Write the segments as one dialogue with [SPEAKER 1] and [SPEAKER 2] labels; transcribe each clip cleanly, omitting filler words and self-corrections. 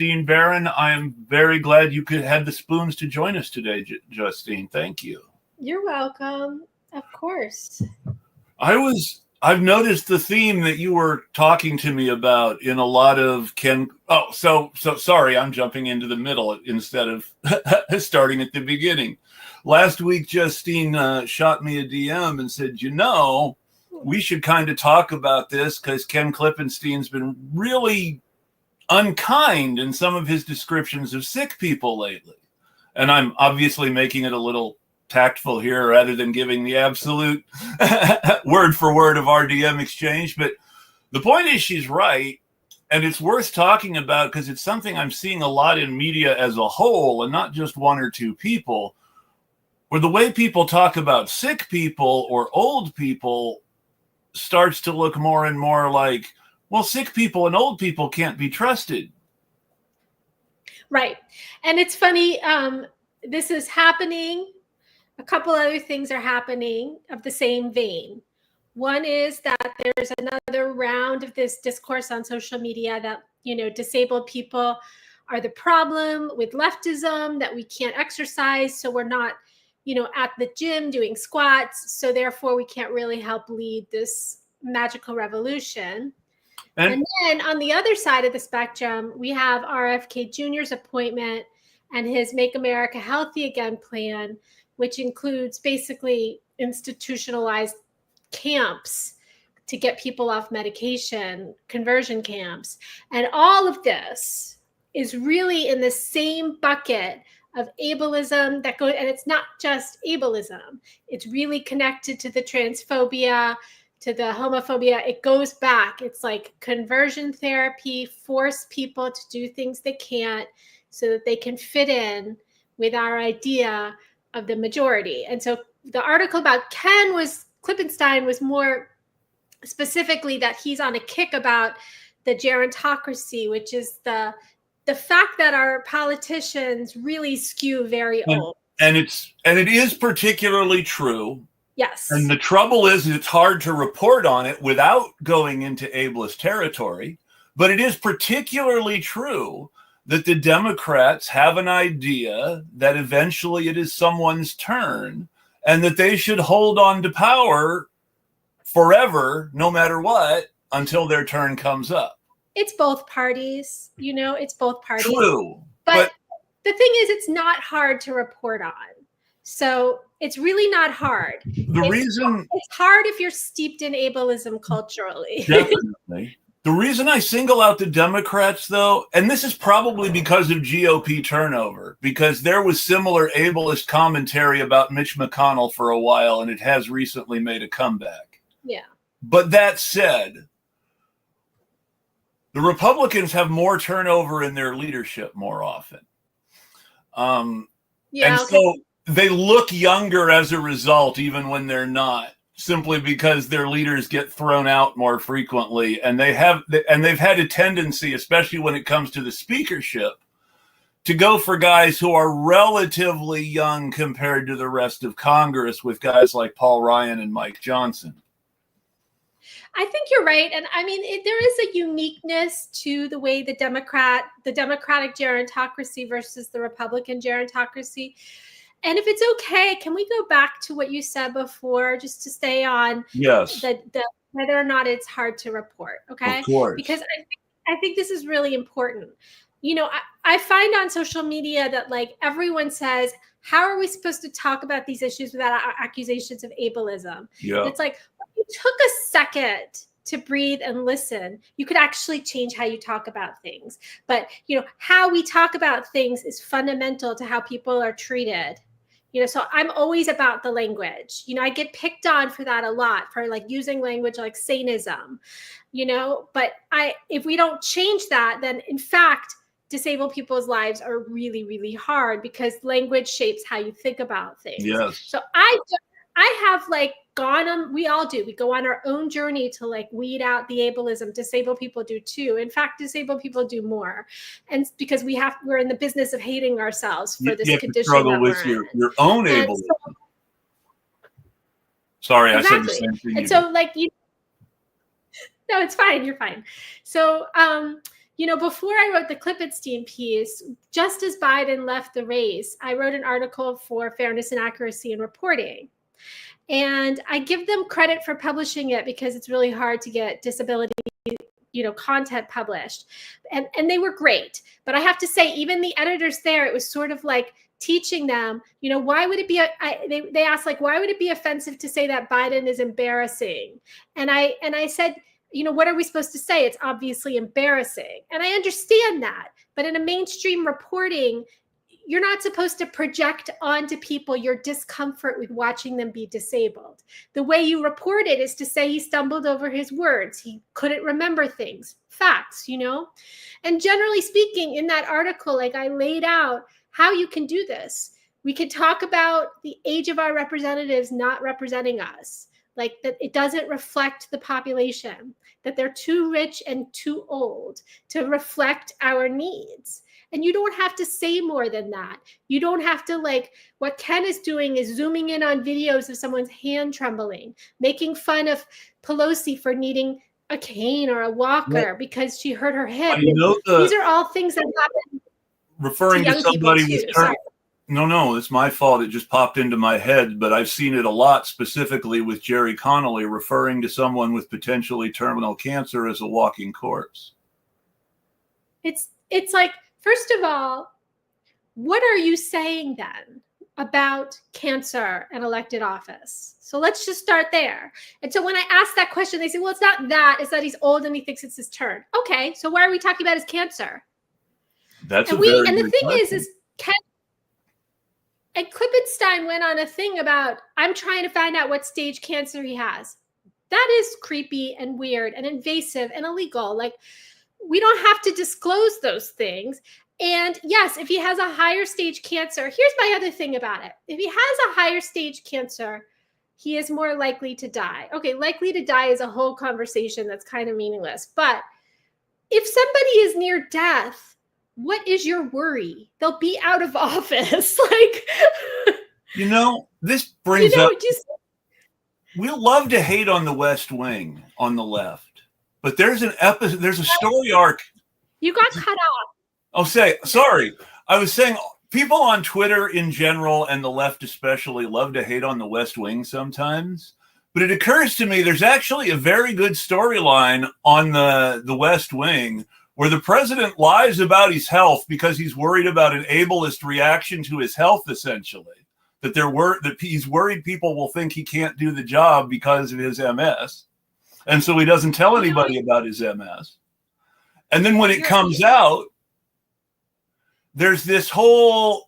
[SPEAKER 1] Justine Barron. I am very glad you could have the spoons to join us today, Justine. Thank you.
[SPEAKER 2] You're welcome. Of course.
[SPEAKER 1] I've noticed the theme that you were talking to me about in a lot of Ken. Oh, so sorry, I'm jumping into the middle instead of starting at the beginning. Last week, Justine shot me a DM and said, we should kind of talk about this because Ken Klippenstein's been really unkind in some of his descriptions of sick people lately. And I'm obviously making it a little tactful here rather than giving the absolute word for word of our DM exchange. But the point is, she's right. And it's worth talking about because it's something I'm seeing a lot in media as a whole and not just one or two people, where the way people talk about sick people or old people starts to look more and more like, well, sick people and old people can't be trusted.
[SPEAKER 2] Right. And it's funny. This is happening. A couple other things are happening of the same vein. One is that there's another round of this discourse on social media that, disabled people are the problem with leftism, that we can't exercise. So we're not, at the gym doing squats. So therefore we can't really help lead this magical revolution. And then on the other side of the spectrum, we have RFK Jr.'s appointment and his Make America Healthy Again plan, which includes basically institutionalized camps to get people off medication, conversion camps. And all of this is really in the same bucket of ableism that goes, and it's not just ableism. It's really connected to the transphobia, to the homophobia. It goes back. It's like conversion therapy, force people to do things they can't so that they can fit in with our idea of the majority. And so the article about Ken Klippenstein was more specifically that he's on a kick about the gerontocracy, which is the fact that our politicians really skew very old.
[SPEAKER 1] And it is particularly true.
[SPEAKER 2] Yes.
[SPEAKER 1] And the trouble is it's hard to report on it without going into ableist territory. But it is particularly true that the Democrats have an idea that eventually it is someone's turn and that they should hold on to power forever, no matter what, until their turn comes up.
[SPEAKER 2] It's both parties, it's both parties.
[SPEAKER 1] True.
[SPEAKER 2] But the thing is, it's not hard to report on. So it's really not hard. It's hard if you're steeped in ableism culturally.
[SPEAKER 1] Definitely. The reason I single out the Democrats, though, and this is probably because of GOP turnover, because there was similar ableist commentary about Mitch McConnell for a while, and it has recently made a comeback.
[SPEAKER 2] Yeah.
[SPEAKER 1] But that said, the Republicans have more turnover in their leadership more often. So they look younger as a result, even when they're not, simply because their leaders get thrown out more frequently. And they've had a tendency, especially when it comes to the speakership, to go for guys who are relatively young compared to the rest of Congress, with guys like Paul Ryan and Mike Johnson.
[SPEAKER 2] I think you're right. And I mean, there is a uniqueness to the way the Democratic gerontocracy versus the Republican gerontocracy. And if it's okay, can we go back to what you said before, just to stay on the whether or not it's hard to report? Okay.
[SPEAKER 1] Of course.
[SPEAKER 2] Because I think this is really important. I find on social media that like everyone says, how are we supposed to talk about these issues without accusations of ableism?
[SPEAKER 1] Yeah.
[SPEAKER 2] It's like, you took a second to breathe and listen, you could actually change how you talk about things. But, how we talk about things is fundamental to how people are treated. So I'm always about the language. I get picked on for that a lot, for like using language like saneism, but if we don't change that, then in fact, disabled people's lives are really, really hard because language shapes how you think about things.
[SPEAKER 1] Yes.
[SPEAKER 2] So I have like gone on, we all do. We go on our own journey to like weed out the ableism. Disabled people do too. In fact, disabled people do more. And because we're in the business of hating ourselves for this condition.
[SPEAKER 1] Struggle with your own ableism. Sorry, exactly. I said the same thing.
[SPEAKER 2] And so like, no, it's fine. You're fine. So, before I wrote the Klippenstein piece, just as Biden left the race, I wrote an article for Fairness and Accuracy in Reporting. And I give them credit for publishing it because it's really hard to get disability content published. And they were great. But I have to say, even the editors there, it was sort of like teaching them, why would it be, they asked, like, why would it be offensive to say that Biden is embarrassing? And I said, what are we supposed to say? It's obviously embarrassing. And I understand that. But in a mainstream reporting, you're not supposed to project onto people your discomfort with watching them be disabled. The way you report it is to say he stumbled over his words. He couldn't remember things, facts, And generally speaking, in that article, like, I laid out how you can do this. We could talk about the age of our representatives not representing us, like that it doesn't reflect the population, that they're too rich and too old to reflect our needs. And you don't have to say more than that. You don't have to, like, what Ken is doing is zooming in on videos of someone's hand trembling, making fun of Pelosi for needing a cane or a walker because she hurt her hip. These are all things that happen.
[SPEAKER 1] Referring to somebody with no, it's my fault. It just popped into my head, but I've seen it a lot, specifically with Jerry Connolly, referring to someone with potentially terminal cancer as a walking corpse.
[SPEAKER 2] It's like, first of all, what are you saying then about cancer and elected office? So let's just start there. And so when I asked that question, they said, well, it's not that, it's that he's old and he thinks it's his turn. Okay, so why are we talking about his cancer? And the thing is Ken and Klippenstein went on a thing about, I'm trying to find out what stage cancer he has. That is creepy and weird and invasive and illegal. Like, we don't have to disclose those things. And yes, if he has a higher stage cancer, here's my other thing about it. If he has a higher stage cancer, he is more likely to die. Okay, likely to die is a whole conversation that's kind of meaningless. But if somebody is near death, what is your worry? They'll be out of office. Like,
[SPEAKER 1] this brings up, we'll love to hate on the West Wing on the left, but there's a story arc.
[SPEAKER 2] You got cut off.
[SPEAKER 1] Sorry. I was saying people on Twitter in general and the left especially love to hate on the West Wing sometimes. But it occurs to me there's actually a very good storyline on the West Wing where the president lies about his health because he's worried about an ableist reaction to his health, essentially. That he's worried people will think he can't do the job because of his MS. And so he doesn't tell anybody about his MS. And then when it comes out, there's this whole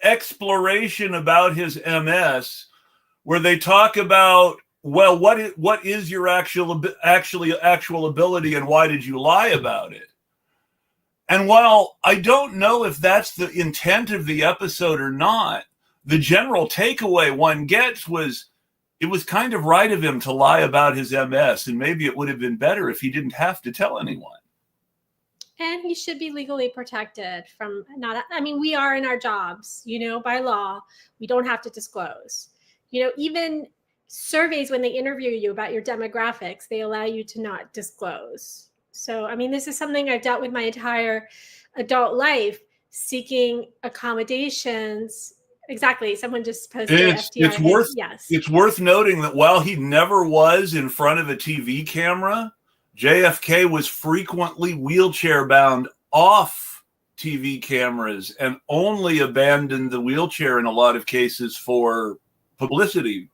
[SPEAKER 1] exploration about his MS where they talk about, well, what is your actual ability and why did you lie about it? And while I don't know if that's the intent of the episode or not, the general takeaway one gets was it was kind of right of him to lie about his MS, and maybe it would have been better if he didn't have to tell anyone.
[SPEAKER 2] And he should be legally protected from we are in our jobs, by law, we don't have to disclose. Even surveys, when they interview you about your demographics, they allow you to not disclose. So, this is something I've dealt with my entire adult life, seeking accommodations. Exactly. Someone just posted
[SPEAKER 1] it's worth noting that while he never was in front of a TV camera, JFK was frequently wheelchair bound off TV cameras and only abandoned the wheelchair in a lot of cases for publicity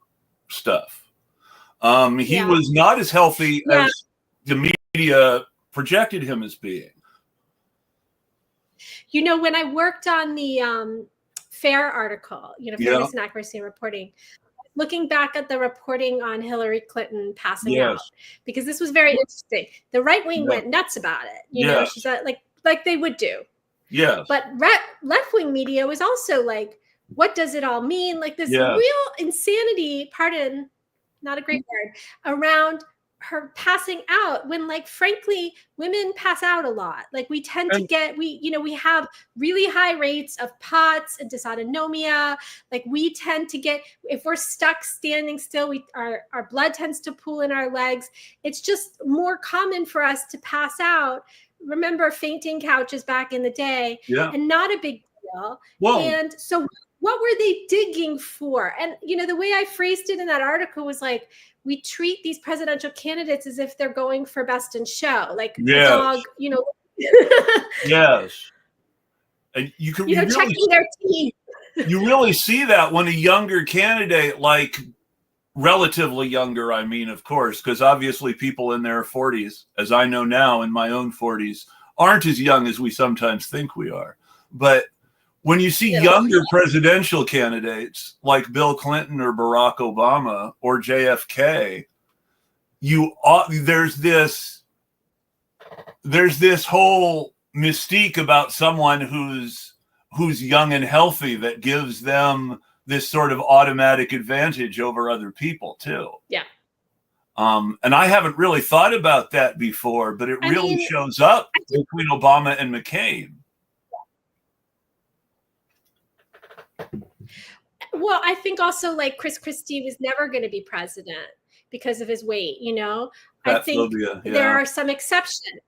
[SPEAKER 1] stuff. He was not as healthy as the media projected him as being.
[SPEAKER 2] When I worked on the FAIR article, Fairness and Accuracy in Reporting, looking back at the reporting on Hillary Clinton passing out, because this was very interesting. The right wing went nuts about it. You know, she said like they would do.
[SPEAKER 1] Yeah.
[SPEAKER 2] But left wing media was also like, what does it all mean? Like this real insanity, pardon, not a great word, around her passing out when, like, frankly, women pass out a lot. Like, we tend to get, we have really high rates of POTS and dysautonomia. Like, we tend to get, if we're stuck standing still, our blood tends to pool in our legs. It's just more common for us to pass out. Remember fainting couches back in the day, and not a big deal.
[SPEAKER 1] Well,
[SPEAKER 2] and so what were they digging for? And, the way I phrased it in that article was like, we treat these presidential candidates as if they're going for best in show, like a dog,
[SPEAKER 1] Yes. And you can,
[SPEAKER 2] checking their teeth.
[SPEAKER 1] You really see that when a younger candidate, like relatively younger, I mean, of course, because obviously people in their 40s, as I know now in my own 40s, aren't as young as we sometimes think we are. But when you see younger presidential candidates like Bill Clinton or Barack Obama or JFK, there's this whole mystique about someone who's young and healthy that gives them this sort of automatic advantage over other people too.
[SPEAKER 2] Yeah.
[SPEAKER 1] And I haven't really thought about that before, but it really shows up between Obama and McCain.
[SPEAKER 2] Well, I think also, like, Chris Christie was never going to be president because of his weight, I think there are some exceptions.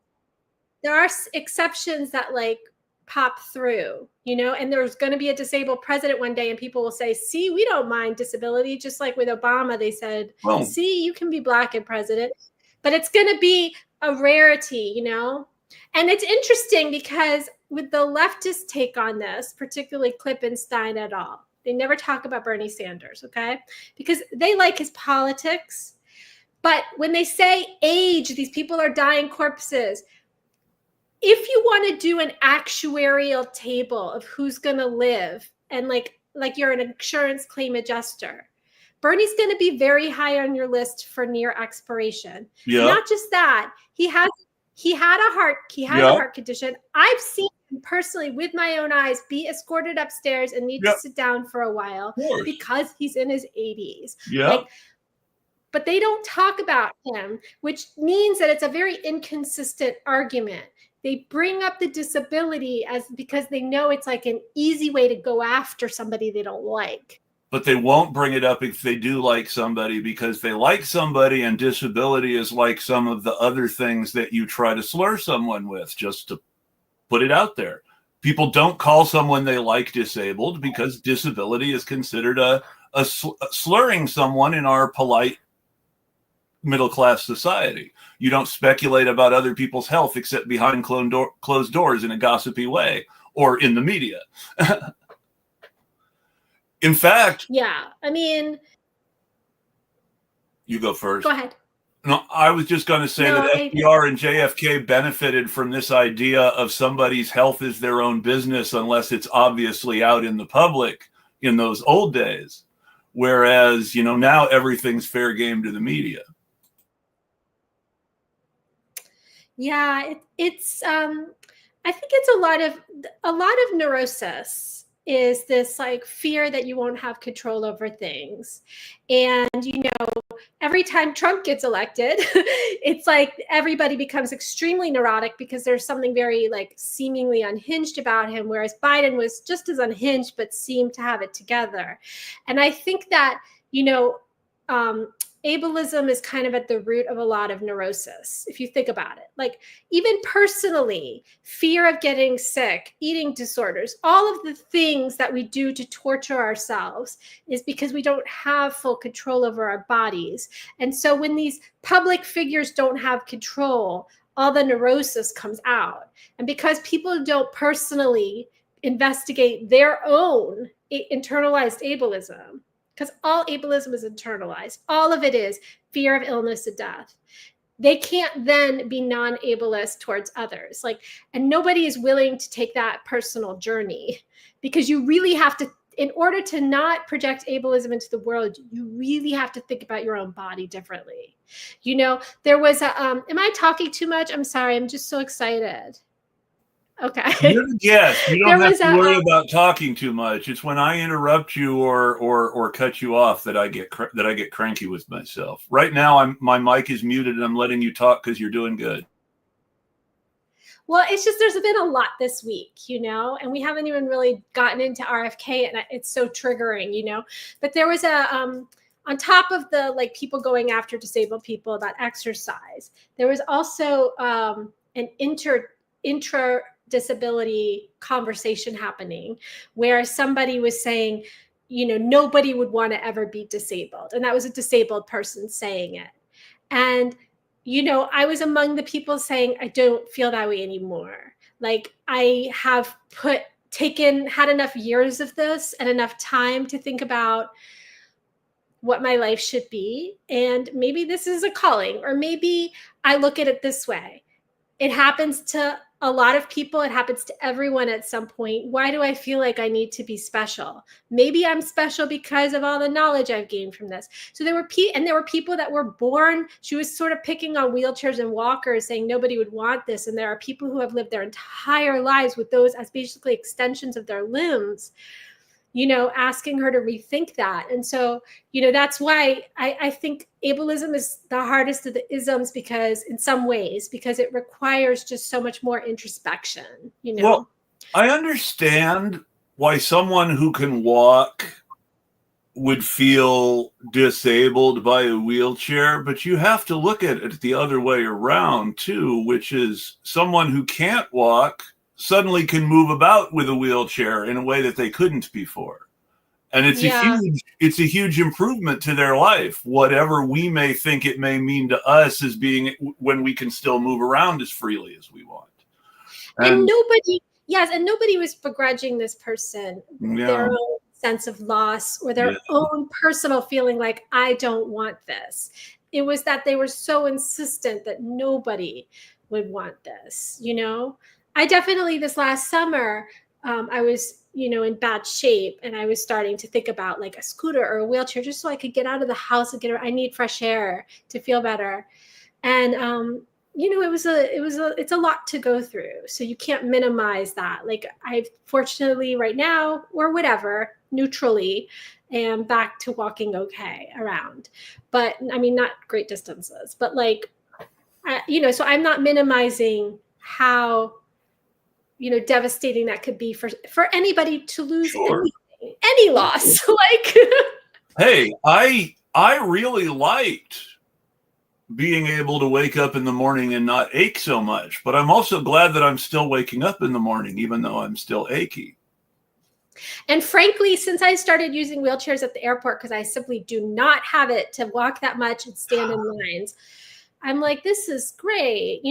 [SPEAKER 2] There are exceptions that, like, pop through, and there's going to be a disabled president one day, and people will say, see, we don't mind disability. Just like with Obama, they said, see, you can be Black and president. But it's going to be a rarity, And it's interesting because with the leftist take on this, particularly Klippenstein et al., they never talk about Bernie Sanders, okay? Because they like his politics. But when they say age, these people are dying corpses. If you want to do an actuarial table of who's going to live, and like you're an insurance claim adjuster, Bernie's going to be very high on your list for near expiration. Yeah. Not just that, he had a heart condition. I've seen him personally with my own eyes be escorted upstairs and need to sit down for a while because he's in his 80s. Yeah. But they don't talk about him, which means that it's a very inconsistent argument. They bring up the disability because they know it's like an easy way to go after somebody they don't like.
[SPEAKER 1] But they won't bring it up if they do like somebody, because they like somebody, and disability is like some of the other things that you try to slur someone with, just to put it out there. People don't call someone they like disabled because disability is considered a slurring someone in our polite middle-class society. You don't speculate about other people's health except behind closed doors in a gossipy way or in the media. In fact,
[SPEAKER 2] I mean,
[SPEAKER 1] you go first.
[SPEAKER 2] Go ahead.
[SPEAKER 1] No, I was just going to say that FDR and JFK benefited from this idea of somebody's health is their own business unless it's obviously out in the public in those old days. Whereas, now everything's fair game to the media.
[SPEAKER 2] Yeah, it's I think it's a lot of neurosis is this like fear that you won't have control over things. And, every time Trump gets elected, it's like everybody becomes extremely neurotic because there's something very like seemingly unhinged about him, whereas Biden was just as unhinged, but seemed to have it together. And I think that, ableism is kind of at the root of a lot of neurosis, if you think about it. Like, even personally, fear of getting sick, eating disorders, all of the things that we do to torture ourselves is because we don't have full control over our bodies. And so when these public figures don't have control, all the neurosis comes out. And because people don't personally investigate their own internalized ableism, because all ableism is internalized. All of it is fear of illness and death. They can't then be non-ableist towards others. And nobody is willing to take that personal journey, because you really have to, in order to not project ableism into the world, you really have to think about your own body differently. There was am I talking too much? I'm sorry. I'm just so excited. Okay.
[SPEAKER 1] You're the guest. You
[SPEAKER 2] There
[SPEAKER 1] don't have
[SPEAKER 2] was
[SPEAKER 1] to
[SPEAKER 2] a
[SPEAKER 1] worry about talking too much. It's when I interrupt you or cut you off that I get cranky with myself. Right now, my mic is muted and I'm letting you talk because you're doing good.
[SPEAKER 2] well, it's just there's been a lot this week, and we haven't even really gotten into RFK, and it's so triggering. But there was on top of the like people going after disabled people about exercise, there was also an intra disability conversation happening where somebody was saying, nobody would want to ever be disabled, and that was a disabled person saying it. And I was among the people saying, I don't feel that way anymore. Like I have had enough years of this and enough time to think about what my life should be. And maybe this is a calling, or maybe I look at it this way. It happens to a lot of people. It happens to everyone at some point. Why do I feel like I need to be special? Maybe I'm special because of all the knowledge I've gained from this. So there were people that were born. She was sort of picking on wheelchairs and walkers, saying nobody would want this. And there are people who have lived their entire lives with those as basically extensions of their limbs, asking her to rethink that. And so, that's why I think ableism is the hardest of the isms, because in some ways, because it requires just so much more introspection,
[SPEAKER 1] Well, I understand why someone who can walk would feel disabled by a wheelchair, but you have to look at it the other way around too, which is someone who can't walk suddenly can move about with a wheelchair in a way that they couldn't before. And it's a huge improvement to their life, whatever we may think it may mean to us as being when we can still move around as freely as we want.
[SPEAKER 2] And nobody was begrudging this person their own sense of loss or their own personal feeling like, I don't want this. It was that they were so insistent that nobody would want this. I definitely, this last summer, I was, in bad shape, and I was starting to think about like a scooter or a wheelchair just so I could get out of the house and I need fresh air to feel better. And, it's a lot to go through. So you can't minimize that. Like I fortunately right now, or whatever, neutrally, am back to walking okay around. But I mean, not great distances, but like, so I'm not minimizing how, devastating that could be for anybody to lose anything, any loss. Like,
[SPEAKER 1] hey, I really liked being able to wake up in the morning and not ache so much, but I'm also glad that I'm still waking up in the morning, even though I'm still achy.
[SPEAKER 2] And frankly, since I started using wheelchairs at the airport, because I simply do not have it to walk that much and stand in lines, I'm like, this is great.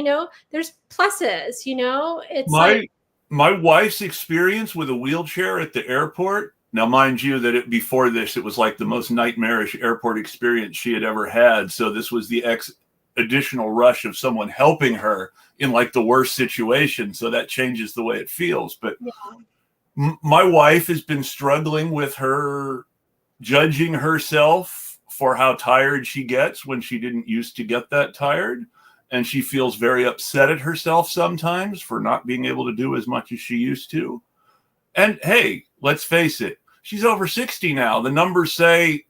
[SPEAKER 2] There's pluses, it's
[SPEAKER 1] my wife's experience with a wheelchair at the airport. Now, mind you, that before this, it was like the most nightmarish airport experience she had ever had. So this was the additional rush of someone helping her in like the worst situation. So that changes the way it feels. But my wife has been struggling with her judging herself for how tired she gets when she didn't used to get that tired. And she feels very upset at herself sometimes for not being able to do as much as she used to. And hey, let's face it, she's over 60 now. The numbers say,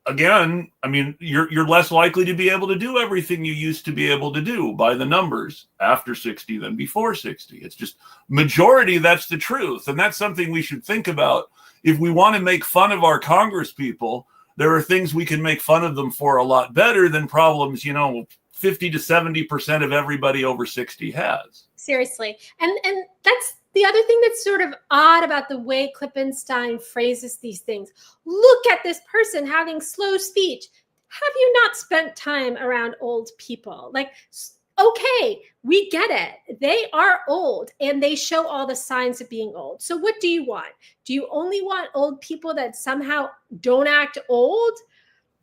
[SPEAKER 1] again, I mean, you're less likely to be able to do everything you used to be able to do by the numbers after 60 than before 60. It's just majority, that's the truth. And that's something we should think about. If we want to make fun of our Congress people, there are things we can make fun of them for a lot better than problems, 50 to 70% of everybody over 60 has.
[SPEAKER 2] Seriously. And that's the other thing that's sort of odd about the way Klippenstein phrases these things. Look at this person having slow speech. Have you not spent time around old people? Like, okay, we get it. They are old and they show all the signs of being old. So what do you want? Do you only want old people that somehow don't act old?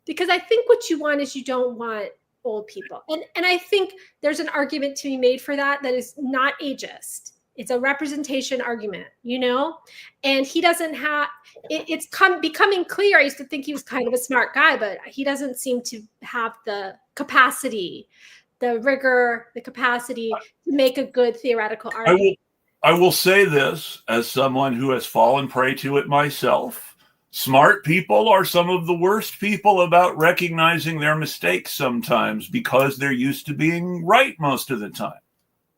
[SPEAKER 2] Because I think what you want is you don't want old people. And I think there's an argument to be made for that is not ageist. It's a representation argument, and he doesn't have, it's becoming clear. I used to think he was kind of a smart guy, but he doesn't seem to have the capacity, the rigor, the capacity to make a good theoretical argument.
[SPEAKER 1] I will say this as someone who has fallen prey to it myself. Smart people are some of the worst people about recognizing their mistakes sometimes because they're used to being right most of the time.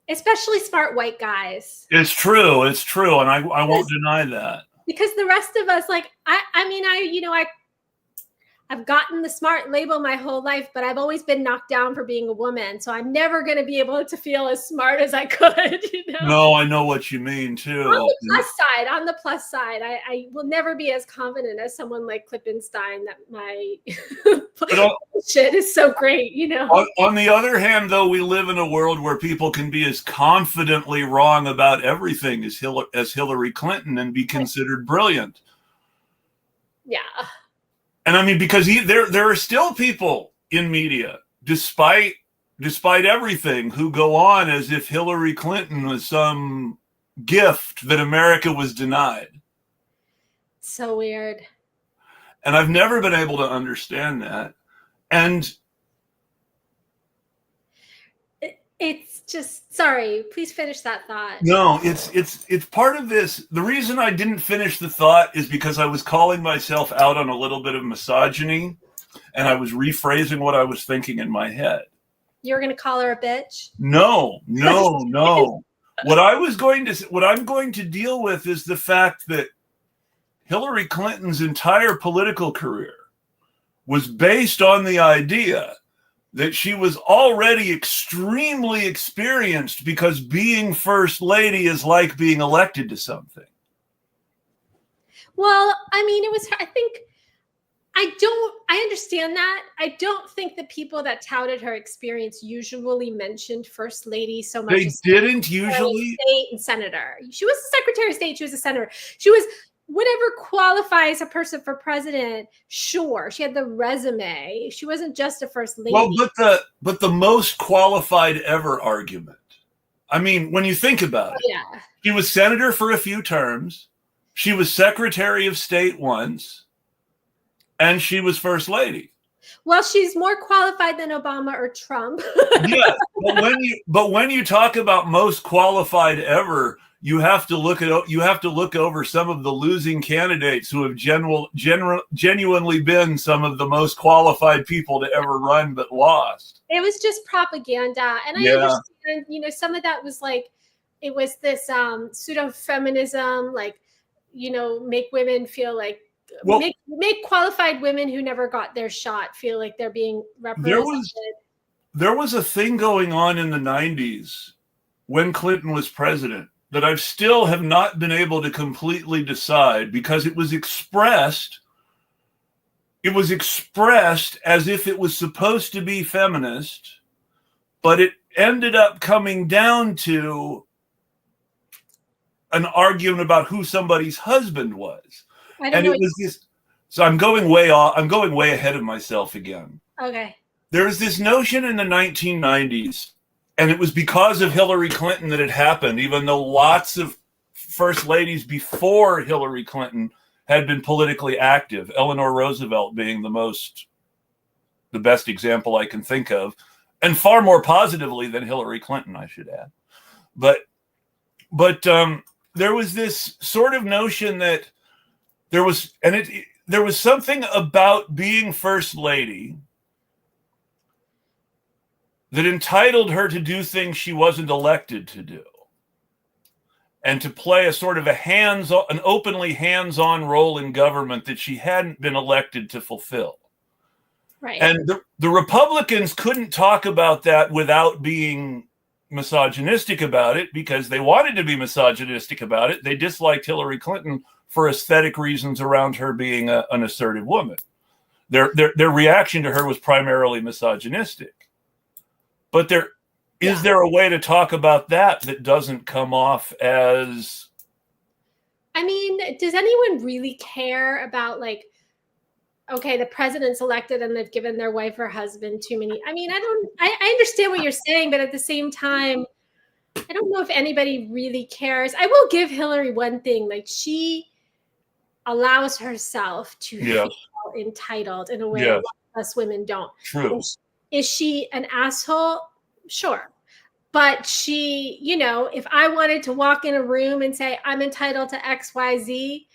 [SPEAKER 2] Especially smart white guys.
[SPEAKER 1] It's true. It's true. And I won't deny that.
[SPEAKER 2] Because the rest of us, like, I've gotten the smart label my whole life, but I've always been knocked down for being a woman. So I'm never going to be able to feel as smart as I could, you know?
[SPEAKER 1] No, I know what you mean too.
[SPEAKER 2] On the plus side, I will never be as confident as someone like Klippenstein that my shit is so great, you know?
[SPEAKER 1] On the other hand, though, we live in a world where people can be as confidently wrong about everything as Hillary Clinton and be considered brilliant.
[SPEAKER 2] Yeah.
[SPEAKER 1] And I mean, because there are still people in media, despite everything, who go on as if Hillary Clinton was some gift that America was denied.
[SPEAKER 2] So weird.
[SPEAKER 1] And I've never been able to understand that. And
[SPEAKER 2] it's just, sorry, please finish that thought.
[SPEAKER 1] No, it's part of this. The reason I didn't finish the thought is because I was calling myself out on a little bit of misogyny, and I was rephrasing what I was thinking in my head.
[SPEAKER 2] You're going to call her a bitch?
[SPEAKER 1] No. What I'm going to deal with is the fact that Hillary Clinton's entire political career was based on the idea that she was already extremely experienced because being first lady is like being elected to something.
[SPEAKER 2] Well, I mean, I understand that. I don't think the people that touted her experience usually mentioned first lady so much.
[SPEAKER 1] They didn't usually.
[SPEAKER 2] State and senator. She was a secretary of state. She was a senator. She was whatever qualifies a person for president. Sure, she had the resume. She wasn't just a first lady.
[SPEAKER 1] Well, but the most qualified ever argument. I mean, when you think about it,
[SPEAKER 2] yeah,
[SPEAKER 1] she was senator for a few terms. She was secretary of state once. And she was first lady.
[SPEAKER 2] Well, she's more qualified than Obama or Trump.
[SPEAKER 1] Yes, but when you talk about most qualified ever, you have to look over some of the losing candidates who have genuinely been some of the most qualified people to ever run but lost.
[SPEAKER 2] It was just propaganda, and I understand. You know, some of that was like it was this pseudo feminism, like make women feel like. Well, make qualified women who never got their shot feel like they're being represented.
[SPEAKER 1] There was a thing going on in the 90s when Clinton was president that I still have not been able to completely decide, because it was expressed as if it was supposed to be feminist, but it ended up coming down to an argument about who somebody's husband was. And it was this. So I'm going way ahead of myself again.
[SPEAKER 2] Okay.
[SPEAKER 1] There was this notion in the 1990s, and it was because of Hillary Clinton that it happened, even though lots of first ladies before Hillary Clinton had been politically active. Eleanor Roosevelt being the best example I can think of, and far more positively than Hillary Clinton, I should add. But there was this sort of notion that there was something about being first lady that entitled her to do things she wasn't elected to do, and to play a sort of an openly hands-on role in government that she hadn't been elected to fulfill.
[SPEAKER 2] Right.
[SPEAKER 1] And the Republicans couldn't talk about that without being misogynistic about it, because they wanted to be misogynistic about it. They disliked Hillary Clinton for aesthetic reasons around her being an assertive woman. Their reaction to her was primarily misogynistic. But is there a way to talk about that doesn't come off as...
[SPEAKER 2] I mean, does anyone really care about, like, okay, the president's elected and they've given their wife or husband too many... I mean, I understand what you're saying, but at the same time, I don't know if anybody really cares. I will give Hillary one thing. Like, she allows herself to feel entitled in a way a lot of us women don't.
[SPEAKER 1] True.
[SPEAKER 2] Is she an asshole? Sure. But she, if I wanted to walk in a room and say, I'm entitled to XYZ,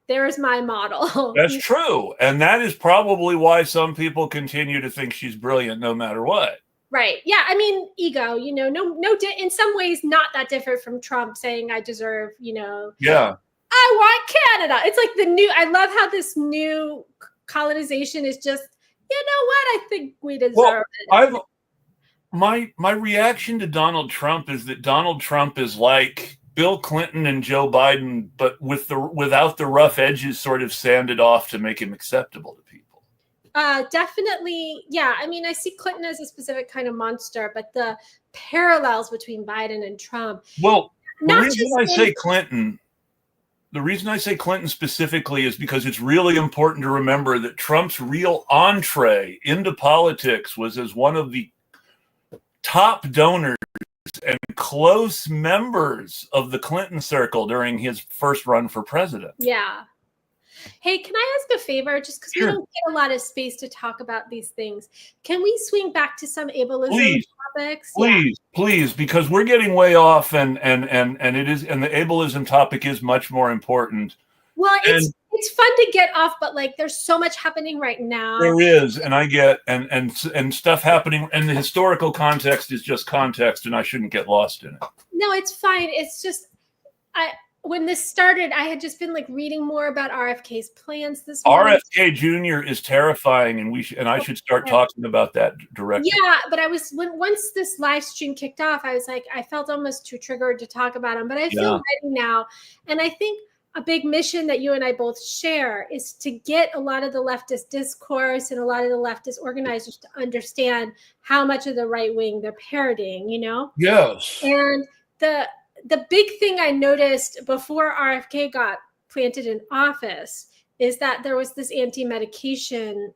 [SPEAKER 2] there's my model.
[SPEAKER 1] That's true. And that is probably why some people continue to think she's brilliant no matter what.
[SPEAKER 2] Right. Yeah. I mean, ego, in some ways, not that different from Trump saying I deserve,
[SPEAKER 1] Yeah.
[SPEAKER 2] I want Canada. It's like I love how this new colonization is just, you know what? I think we deserve it.
[SPEAKER 1] My reaction to Donald Trump is that Donald Trump is like Bill Clinton and Joe Biden, but without the rough edges sort of sanded off to make him acceptable to people.
[SPEAKER 2] Definitely. Yeah. I mean, I see Clinton as a specific kind of monster, but the parallels between Biden and Trump.
[SPEAKER 1] Well, the reason I say Clinton specifically is because it's really important to remember that Trump's real entree into politics was as one of the top donors and close members of the Clinton circle during his first run for president.
[SPEAKER 2] Yeah. Hey, can I ask a favor? Just because
[SPEAKER 1] Sure.
[SPEAKER 2] we don't get a lot of space to talk about these things. Can we swing back to some ableism topics?
[SPEAKER 1] Please, because we're getting way off and the ableism topic is much more important.
[SPEAKER 2] Well, it's fun to get off, but like there's so much happening right now.
[SPEAKER 1] There is, and I get and stuff happening, and the historical context is just context, and I shouldn't get lost in it.
[SPEAKER 2] No, it's fine. It's just when this started, I had just been like reading more about RFK's plans this morning.
[SPEAKER 1] RFK Jr. is terrifying, and I should start talking about that directly.
[SPEAKER 2] Yeah, but once this live stream kicked off, I was like, I felt almost too triggered to talk about him, but I feel ready now, and I think a big mission that you and I both share is to get a lot of the leftist discourse and a lot of the leftist organizers to understand how much of the right wing they're parroting,
[SPEAKER 1] Yes.
[SPEAKER 2] And the big thing I noticed before RFK got planted in office is that there was this anti-medication,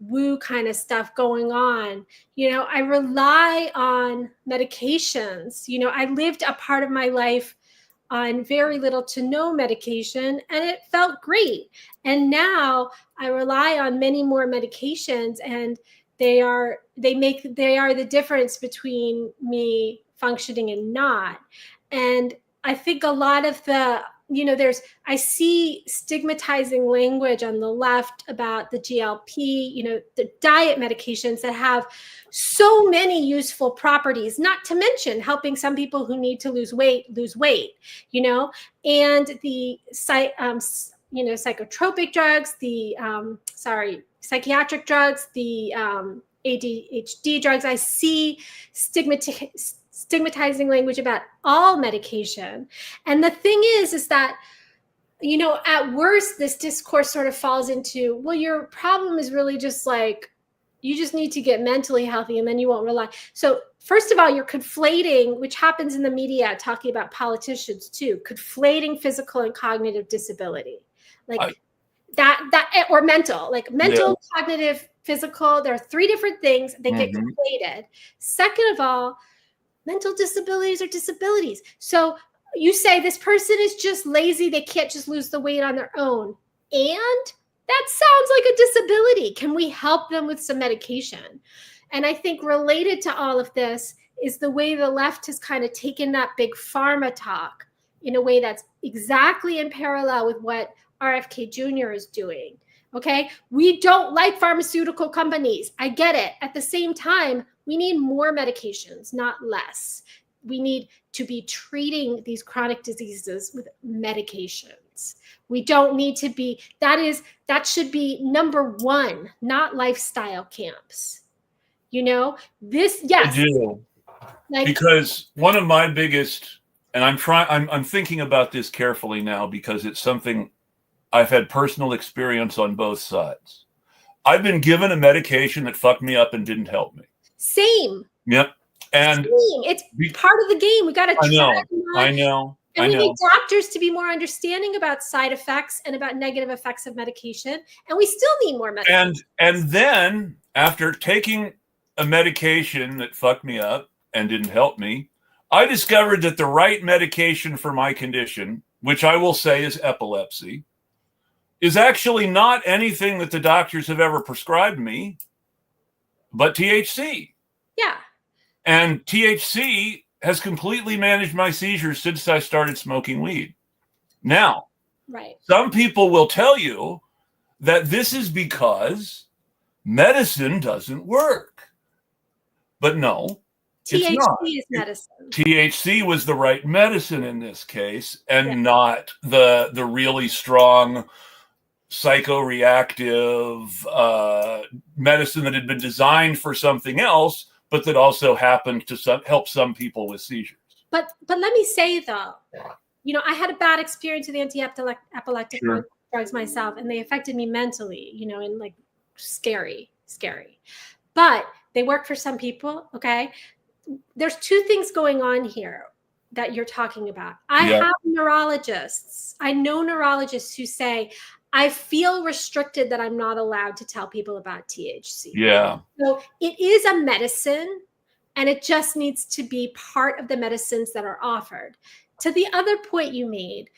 [SPEAKER 2] woo kind of stuff going on. I rely on medications. I lived a part of my life on very little to no medication, and it felt great. And now I rely on many more medications, and they are the difference between me functioning and not. And I think a lot of the, I see stigmatizing language on the left about the GLP, the diet medications that have so many useful properties, not to mention helping some people who need to lose weight, and the psychotropic drugs, the psychiatric drugs, the ADHD drugs. I see stigmatizing language about all medication. And the thing is that, at worst, this discourse sort of falls into, well, your problem is really just like, you just need to get mentally healthy and then you won't rely. So first of all, you're conflating, which happens in the media, talking about politicians too, conflating physical and cognitive disability. Or mental, cognitive, physical. There are three different things. They get conflated. Second of all, mental disabilities are disabilities. So you say this person is just lazy. They can't just lose the weight on their own. And that sounds like a disability. Can we help them with some medication? And I think related to all of this is the way the left has kind of taken that big pharma talk in a way that's exactly in parallel with what RFK Jr. is doing. Okay, we don't like pharmaceutical companies. I get it. At the same time, we need more medications, not less. We need to be treating these chronic diseases with medications. We don't need to be, that should be number one, not lifestyle camps. Yes.
[SPEAKER 1] I do. Because one of my biggest, and I'm thinking about this carefully now because it's something I've had personal experience on both sides. I've been given a medication that fucked me up and didn't help me.
[SPEAKER 2] Same.
[SPEAKER 1] Yep. And
[SPEAKER 2] it's part of the game. We got to try.
[SPEAKER 1] I know.
[SPEAKER 2] And we need doctors to be more understanding about side effects and about negative effects of medication. And we still need more medication.
[SPEAKER 1] And then after taking a medication that fucked me up and didn't help me, I discovered that the right medication for my condition, which I will say is epilepsy, is actually not anything that the doctors have ever prescribed me, but THC.
[SPEAKER 2] Yeah.
[SPEAKER 1] And THC has completely managed my seizures since I started smoking weed. Now,
[SPEAKER 2] Right.
[SPEAKER 1] Some people will tell you that this is because medicine doesn't work. But no, it's not.
[SPEAKER 2] THC is medicine.
[SPEAKER 1] THC was the right medicine in this case, and not the really strong psychoreactive medicine that had been designed for something else, but that also happened to help some people with seizures.
[SPEAKER 2] But let me say though, I had a bad experience with anti-epileptic drugs myself, and they affected me mentally, and like scary. But they work for some people, okay? There's two things going on here that you're talking about. I have neurologists. I know neurologists who say, I feel restricted that I'm not allowed to tell people about THC.
[SPEAKER 1] Yeah.
[SPEAKER 2] So it is a medicine, and it just needs to be part of the medicines that are offered. To the other point you made,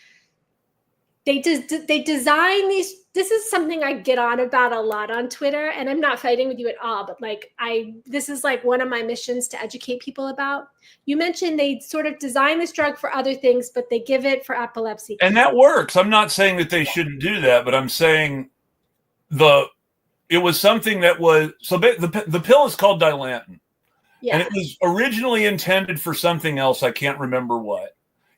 [SPEAKER 2] they design these. This is something I get on about a lot on Twitter, and I'm not fighting with you at all, but this is like one of my missions to educate people about. You mentioned they sort of design this drug for other things, but they give it for epilepsy.
[SPEAKER 1] And that works. I'm not saying that they shouldn't do that, but I'm saying it was something that was, so the pill is called Dilantin. Yeah. And it was originally intended for something else. I can't remember what.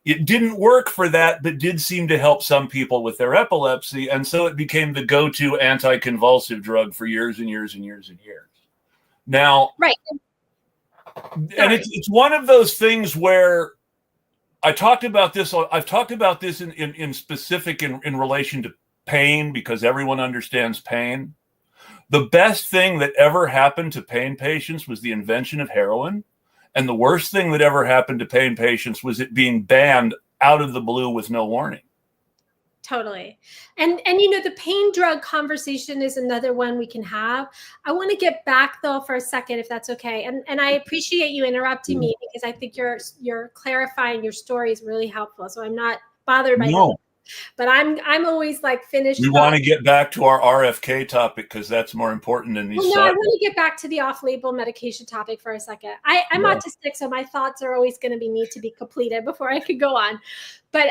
[SPEAKER 1] It didn't work for that, but did seem to help some people with their epilepsy. And so it became the go-to anticonvulsive drug for years and years and years and years. Now,
[SPEAKER 2] right.
[SPEAKER 1] And it's one of those things where I've talked about this in specific in relation to pain, because everyone understands pain. The best thing that ever happened to pain patients was the invention of heroin. And the worst thing that ever happened to pain patients was it being banned out of the blue with no warning.
[SPEAKER 2] Totally. And the pain drug conversation is another one we can have. I want to get back though for a second, if that's okay. And I appreciate you interrupting me, because I think you're clarifying your story is really helpful. So I'm not bothered by that. But I'm always like finished.
[SPEAKER 1] We want to get back to our RFK topic, because that's more important than these.
[SPEAKER 2] Well, no, I want to get back to the off-label medication topic for a second. I'm autistic, so my thoughts are always going to need to be completed before I could go on. But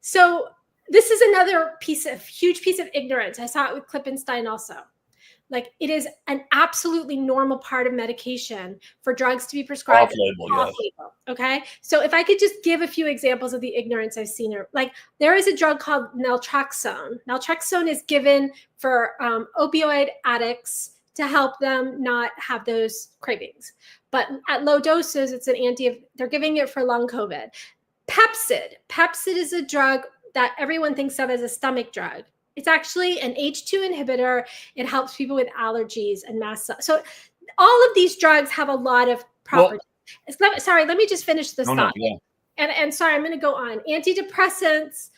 [SPEAKER 2] so this is another huge piece of ignorance. I saw it with Klippenstein also. Like, it is an absolutely normal part of medication for drugs to be prescribed off-label. Okay. So if I could just give a few examples of the ignorance I've seen, like there is a drug called naltrexone. Naltrexone is given for opioid addicts to help them not have those cravings. But at low doses, it's they're giving it for long COVID. Pepsid is a drug that everyone thinks of as a stomach drug. It's actually an H2 inhibitor. It helps people with allergies and mast cells. So all of these drugs have a lot of properties. Sorry, let me just finish this thought. And sorry, I'm going to go on. Antidepressants,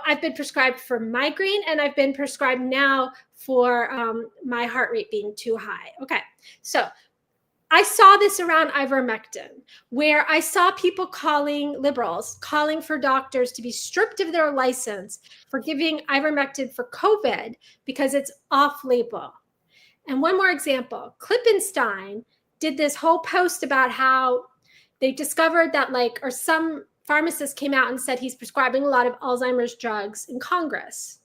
[SPEAKER 2] I've been prescribed for migraine, and I've been prescribed now for my heart rate being too high. Okay, so I saw this around ivermectin, where I saw people liberals calling for doctors to be stripped of their license for giving ivermectin for COVID because it's off-label. And one more example, Klippenstein did this whole post about how they discovered that some pharmacist came out and said he's prescribing a lot of Alzheimer's drugs in Congress,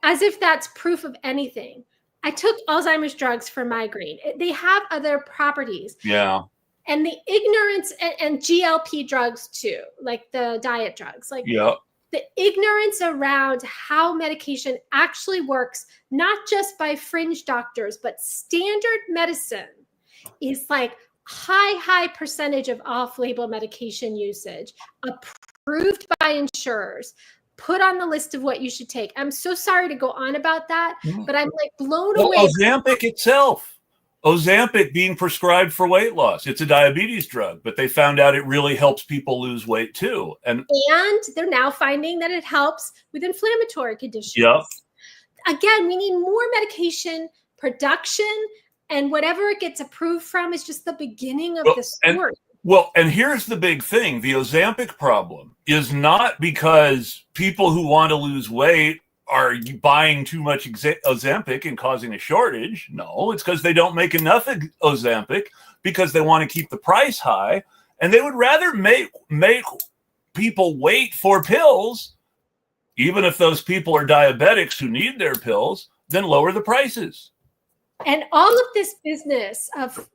[SPEAKER 2] as if that's proof of anything. I took Alzheimer's drugs for migraine. They have other properties.
[SPEAKER 1] Yeah.
[SPEAKER 2] And the ignorance and GLP drugs too, like the diet drugs, the ignorance around how medication actually works, not just by fringe doctors, but standard medicine is like high percentage of off-label medication usage approved by insurers, put on the list of what you should take. I'm so sorry to go on about that, but I'm like blown away.
[SPEAKER 1] Ozempic itself. Ozempic being prescribed for weight loss. It's a diabetes drug, but they found out it really helps people lose weight too. And
[SPEAKER 2] they're now finding that it helps with inflammatory conditions.
[SPEAKER 1] Yep.
[SPEAKER 2] Again, we need more medication production, and whatever it gets approved from is just the beginning of the story.
[SPEAKER 1] And here's the big thing. The Ozempic problem is not because people who want to lose weight are you buying too much Ozempic and causing a shortage? No, it's because they don't make enough Ozempic because they want to keep the price high, and they would rather make people wait for pills, even if those people are diabetics who need their pills, than lower the prices.
[SPEAKER 2] And all of this business of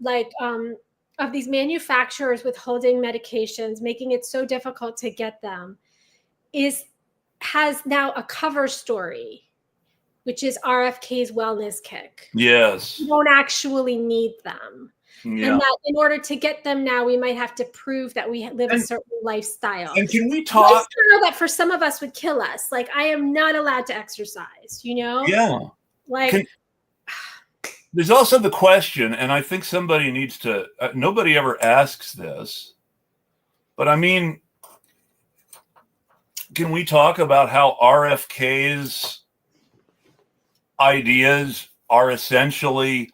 [SPEAKER 2] of these manufacturers withholding medications, making it so difficult to get them, has now a cover story, which is RFK's wellness kick.
[SPEAKER 1] Yes.
[SPEAKER 2] We don't actually need them. Yeah. And that in order to get them now, we might have to prove that we live a certain lifestyle.
[SPEAKER 1] And can we talk?
[SPEAKER 2] Lifestyle that for some of us would kill us. Like, I am not allowed to exercise, you know?
[SPEAKER 1] Yeah. Like, there's also the question, and I think somebody needs to, nobody ever asks this, but I mean, can we talk about how RFK's ideas are essentially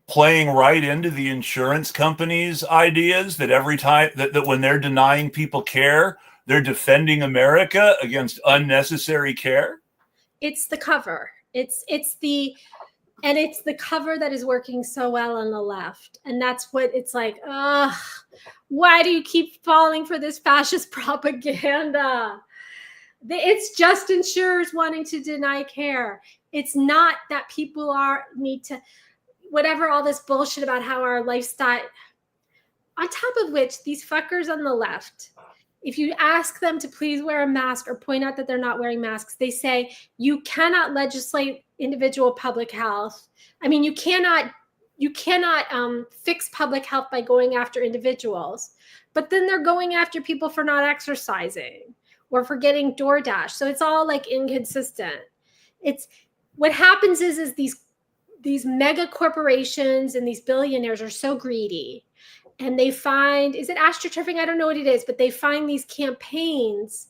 [SPEAKER 1] playing right into the insurance companies' ideas that every time that when they're denying people care, they're defending America against unnecessary care?
[SPEAKER 2] It's the cover. It's the cover that is working so well on the left. And that's what it's like, why do you keep falling for this fascist propaganda? It's just insurers wanting to deny care. It's not that people need to, whatever, all this bullshit about how our lifestyle, on top of which these fuckers on the left, if you ask them to please wear a mask or point out that they're not wearing masks, they say you cannot legislate individual public health. I mean, you cannot fix public health by going after individuals, but then they're going after people for not exercising or for getting DoorDash. So it's all like inconsistent. It's what happens is these mega corporations and these billionaires are so greedy. And they find, is it astroturfing? I don't know what it is, but they find these campaigns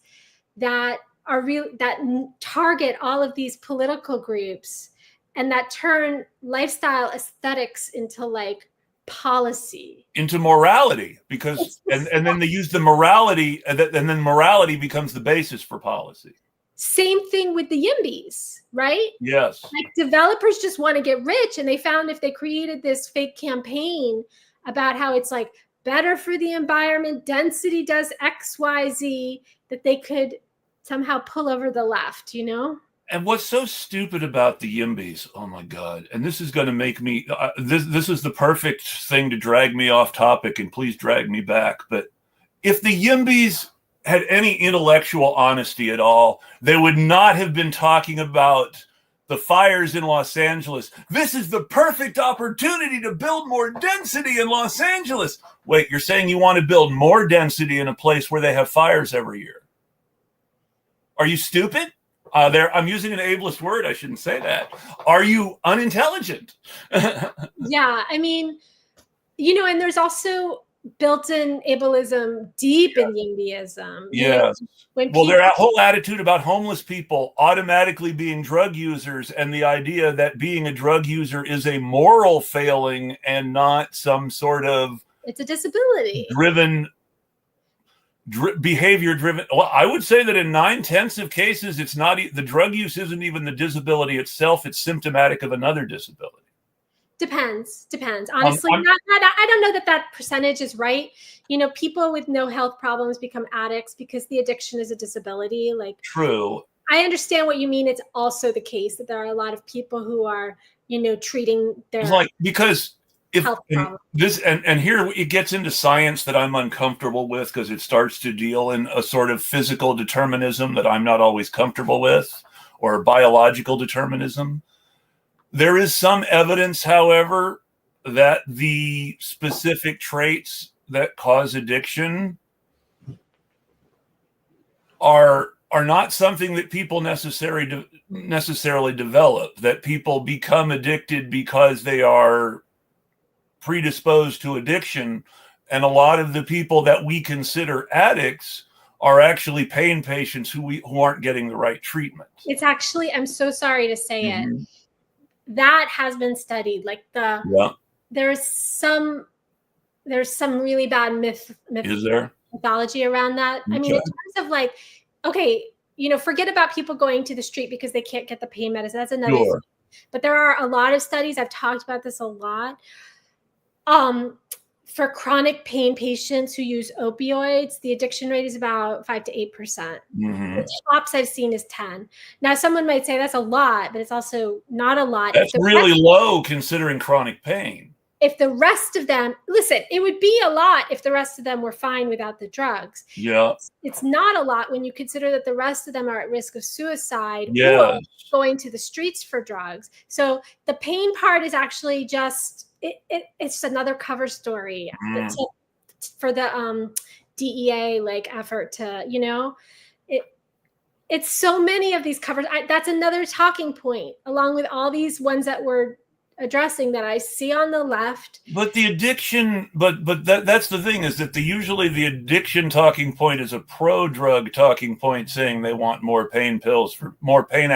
[SPEAKER 2] that are real, that target all of these political groups and that turn lifestyle aesthetics into like policy.
[SPEAKER 1] Into morality, because, and then they use the morality, and then morality becomes the basis for policy.
[SPEAKER 2] Same thing with the YIMBYs, right?
[SPEAKER 1] Yes.
[SPEAKER 2] Like, developers just want to get rich, and they found if they created this fake campaign about how it's like better for the environment, density does X, Y, Z, that they could somehow pull over the left, you know?
[SPEAKER 1] And what's so stupid about the YIMBYs, oh my God, and this is going to make me, this is the perfect thing to drag me off topic, and please drag me back. But if the YIMBYs had any intellectual honesty at all, they would not have been talking about the fires in Los Angeles. This is the perfect opportunity to build more density in Los Angeles. Wait, you're saying you want to build more density in a place where they have fires every year? Are you stupid? I'm using an ableist word. I shouldn't say that. Are you unintelligent?
[SPEAKER 2] Yeah, I mean, you know, and there's also built-in ableism deep in YIMBYism.
[SPEAKER 1] Yes. Their whole attitude about homeless people automatically being drug users, and the idea that being a drug user is a moral failing and not some sort of
[SPEAKER 2] it's a disability
[SPEAKER 1] behavior driven. Well, I would say that in 9/10 of cases, it's not the drug use isn't even the disability itself. It's symptomatic of another disability.
[SPEAKER 2] Depends. Honestly, I don't know that percentage is right. You know, people with no health problems become addicts because the addiction is a disability. Like,
[SPEAKER 1] true.
[SPEAKER 2] I understand what you mean. It's also the case that there are a lot of people who are, you know, treating their
[SPEAKER 1] because
[SPEAKER 2] health problems.
[SPEAKER 1] And here it gets into science that I'm uncomfortable with, because it starts to deal in a sort of physical determinism that I'm not always comfortable with, or biological determinism. There is some evidence, however, that the specific traits that cause addiction are not something that people necessarily develop, that people become addicted because they are predisposed to addiction. And a lot of the people that we consider addicts are actually pain patients who aren't getting the right treatment. It's actually,
[SPEAKER 2] I'm so sorry to say it, that has been studied. Like there's some really bad mythology around that. Okay. I mean, in terms of like, okay, forget about people going to the street because they can't get the pain medicine. That's another
[SPEAKER 1] Sure.
[SPEAKER 2] thing. But there are a lot of studies, I've talked about this a lot, for chronic pain patients who use opioids, the addiction rate is about 5 to 8%.
[SPEAKER 1] Mm-hmm.
[SPEAKER 2] The tops I've seen is 10. Now, someone might say that's a lot, but it's also not a lot.
[SPEAKER 1] That's really low considering chronic pain.
[SPEAKER 2] If the rest of them, listen, it would be a lot if the rest of them were fine without the drugs.
[SPEAKER 1] Yeah.
[SPEAKER 2] It's not a lot when you consider that the rest of them are at risk of suicide
[SPEAKER 1] Yes.
[SPEAKER 2] or going to the streets for drugs. So the pain part is actually just, it's another cover story for the DEA effort to, it's so many of these covers. That's another talking point along with all these ones that we're addressing that I see on the left.
[SPEAKER 1] But the addiction, but that's the thing, is that usually the addiction talking point is a pro-drug talking point, saying they want more pain pills for more pain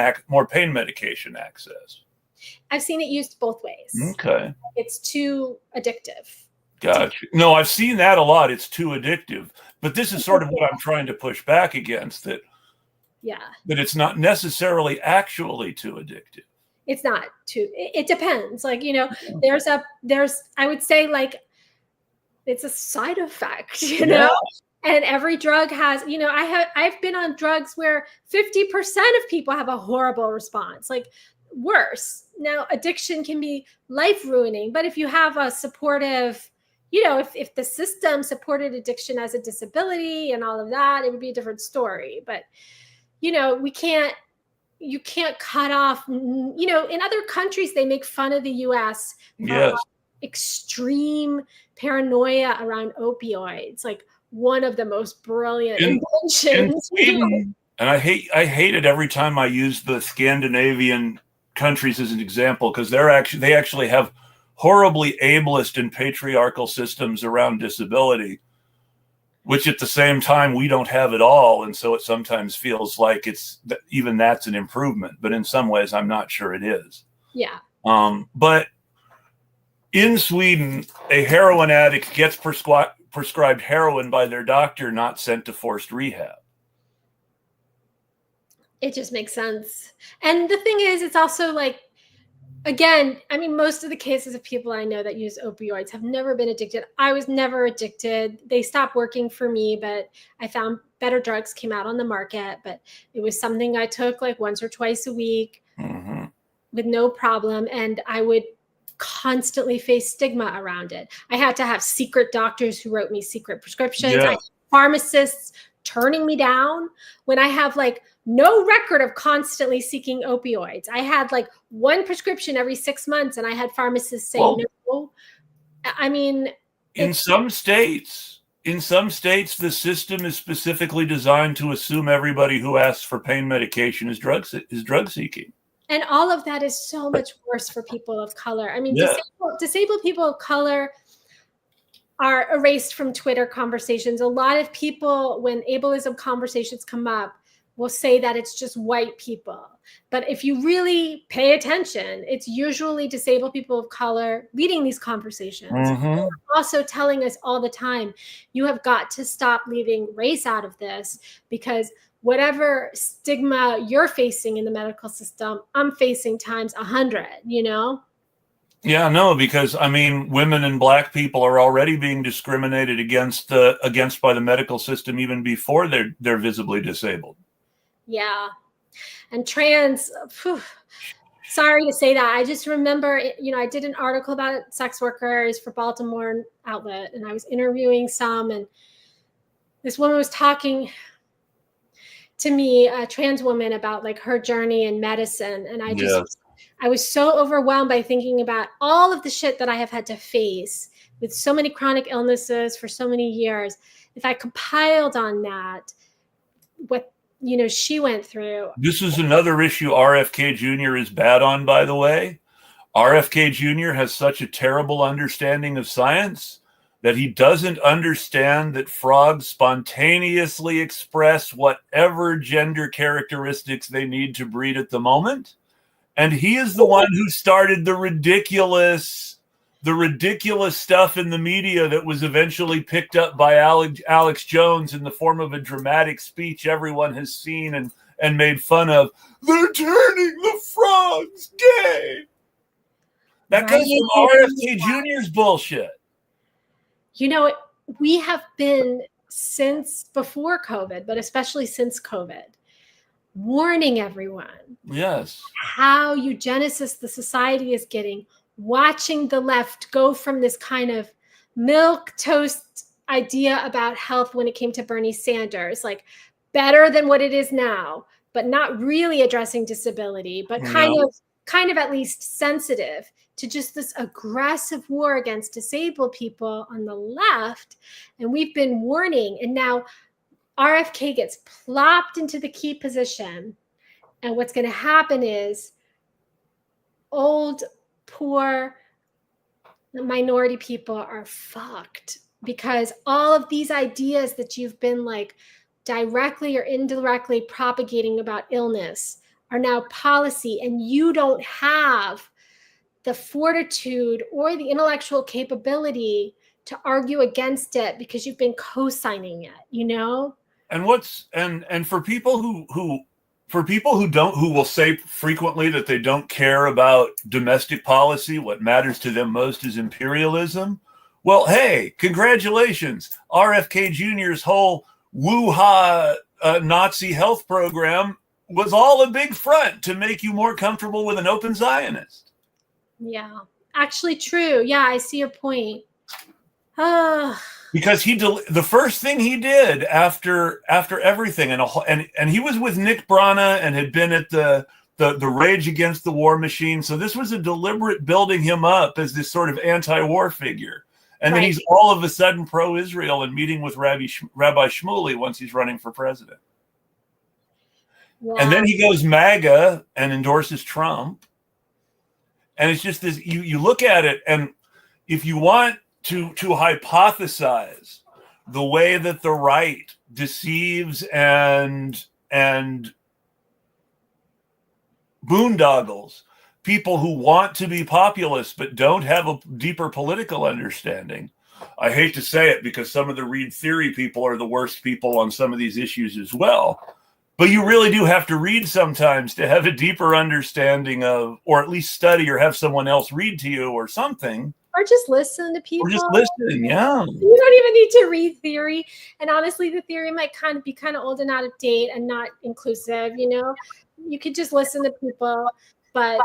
[SPEAKER 1] medication access.
[SPEAKER 2] I've seen it used both ways.
[SPEAKER 1] Okay.
[SPEAKER 2] It's too addictive.
[SPEAKER 1] Gotcha. No, I've seen that a lot. It's too addictive. But this is sort of what I'm trying to push back against, that it's not necessarily actually too addictive.
[SPEAKER 2] It's not too, it depends. I would say it's a side effect, know, and every drug has, I've been on drugs where 50% of people have a horrible response, worse. Now, addiction can be life ruining, but if you have a supportive, if the system supported addiction as a disability and all of that, it would be a different story. But, you can't cut off, in other countries, they make fun of the US for extreme paranoia around opioids, one of the most brilliant inventions.
[SPEAKER 1] In Sweden, and I hate it every time I use the Scandinavian countries as an example, because they actually have horribly ableist and patriarchal systems around disability, which at the same time we don't have at all. And so it sometimes feels like even that's an improvement, but in some ways I'm not sure it is.
[SPEAKER 2] Yeah.
[SPEAKER 1] But in Sweden, a heroin addict gets prescribed heroin by their doctor, not sent to forced rehab.
[SPEAKER 2] It just makes sense. And the thing is, it's also again, most of the cases of people I know that use opioids have never been addicted. I was never addicted. They stopped working for me, but I found better drugs came out on the market. But it was something I took once or twice a week with no problem. And I would constantly face stigma around it. I had to have secret doctors who wrote me secret prescriptions. I had pharmacists turning me down when I have no record of constantly seeking opioids. I had one prescription every 6 months, and I had pharmacists saying no. In some states, the system is specifically designed to assume everybody who asks for pain medication is drug seeking. And all of that is so much worse for people of color. Disabled people of color are erased from Twitter conversations. A lot of people, when ableism conversations come up, will say that it's just white people. But if you really pay attention, it's usually disabled people of color leading these conversations. They're also telling us all the time, you have got to stop leaving race out of this, because whatever stigma you're facing in the medical system, I'm facing times 100,
[SPEAKER 1] Yeah, no, because women and Black people are already being discriminated against by the medical system even before they're visibly disabled.
[SPEAKER 2] Yeah. And trans, sorry to say that. I just remember, I did an article about sex workers for Baltimore Outlet, and I was interviewing some, and this woman was talking to me, a trans woman, about her journey in medicine. And I was so overwhelmed by thinking about all of the shit that I have had to face with so many chronic illnesses for so many years. If I compiled on that, what she went through.
[SPEAKER 1] This is another issue RFK Jr. is bad on, by the way. RFK Jr. has such a terrible understanding of science that he doesn't understand that frogs spontaneously express whatever gender characteristics they need to breed at the moment. And he is the one who started the ridiculous stuff in the media that was eventually picked up by Alex Jones in the form of a dramatic speech everyone has seen and made fun of, they're turning the frogs gay. That comes from RFK Jr.'s bullshit.
[SPEAKER 2] You know, we have been since before COVID, but especially since COVID, warning everyone.
[SPEAKER 1] Yes.
[SPEAKER 2] How eugenicist the society is getting, watching the left go from this kind of milquetoast idea about health when it came to Bernie Sanders, like better than what it is now, but not really addressing disability, but kind of at least sensitive, to just this aggressive war against disabled people on the left. And we've been warning, and now RFK gets plopped into the key position. And what's going to happen is old, poor, minority people are fucked, because all of these ideas that you've been like directly or indirectly propagating about illness are now policy, and you don't have the fortitude or the intellectual capability to argue against it because you've been co-signing it, you know?
[SPEAKER 1] And for people who will say frequently that they don't care about domestic policy, what matters to them most is imperialism. Well, hey, congratulations. RFK Jr.'s whole woo-ha Nazi health program was all a big front to make you more comfortable with an open Zionist.
[SPEAKER 2] Yeah, actually true. Yeah, I see your point.
[SPEAKER 1] Because the first thing he did after everything, and he was with Nick Brana and had been at the Rage Against the War Machine. So this was a deliberate building him up as this sort of anti-war figure. And then he's all of a sudden pro-Israel and meeting with Rabbi Shmuley once he's running for president. Wow. And then he goes MAGA and endorses Trump. And it's just this, you look at it, and if you want to hypothesize the way that the right deceives and boondoggles people who want to be populists but don't have a deeper political understanding. I hate to say it because some of the read theory people are the worst people on some of these issues as well. But you really do have to read sometimes to have a deeper understanding of, or at least study or have someone else read to you or something.
[SPEAKER 2] Or just listen to people.
[SPEAKER 1] Or just listen, yeah.
[SPEAKER 2] You don't even need to read theory. And honestly, the theory might be kind of old and out of date and not inclusive, you know? You could just listen to people. But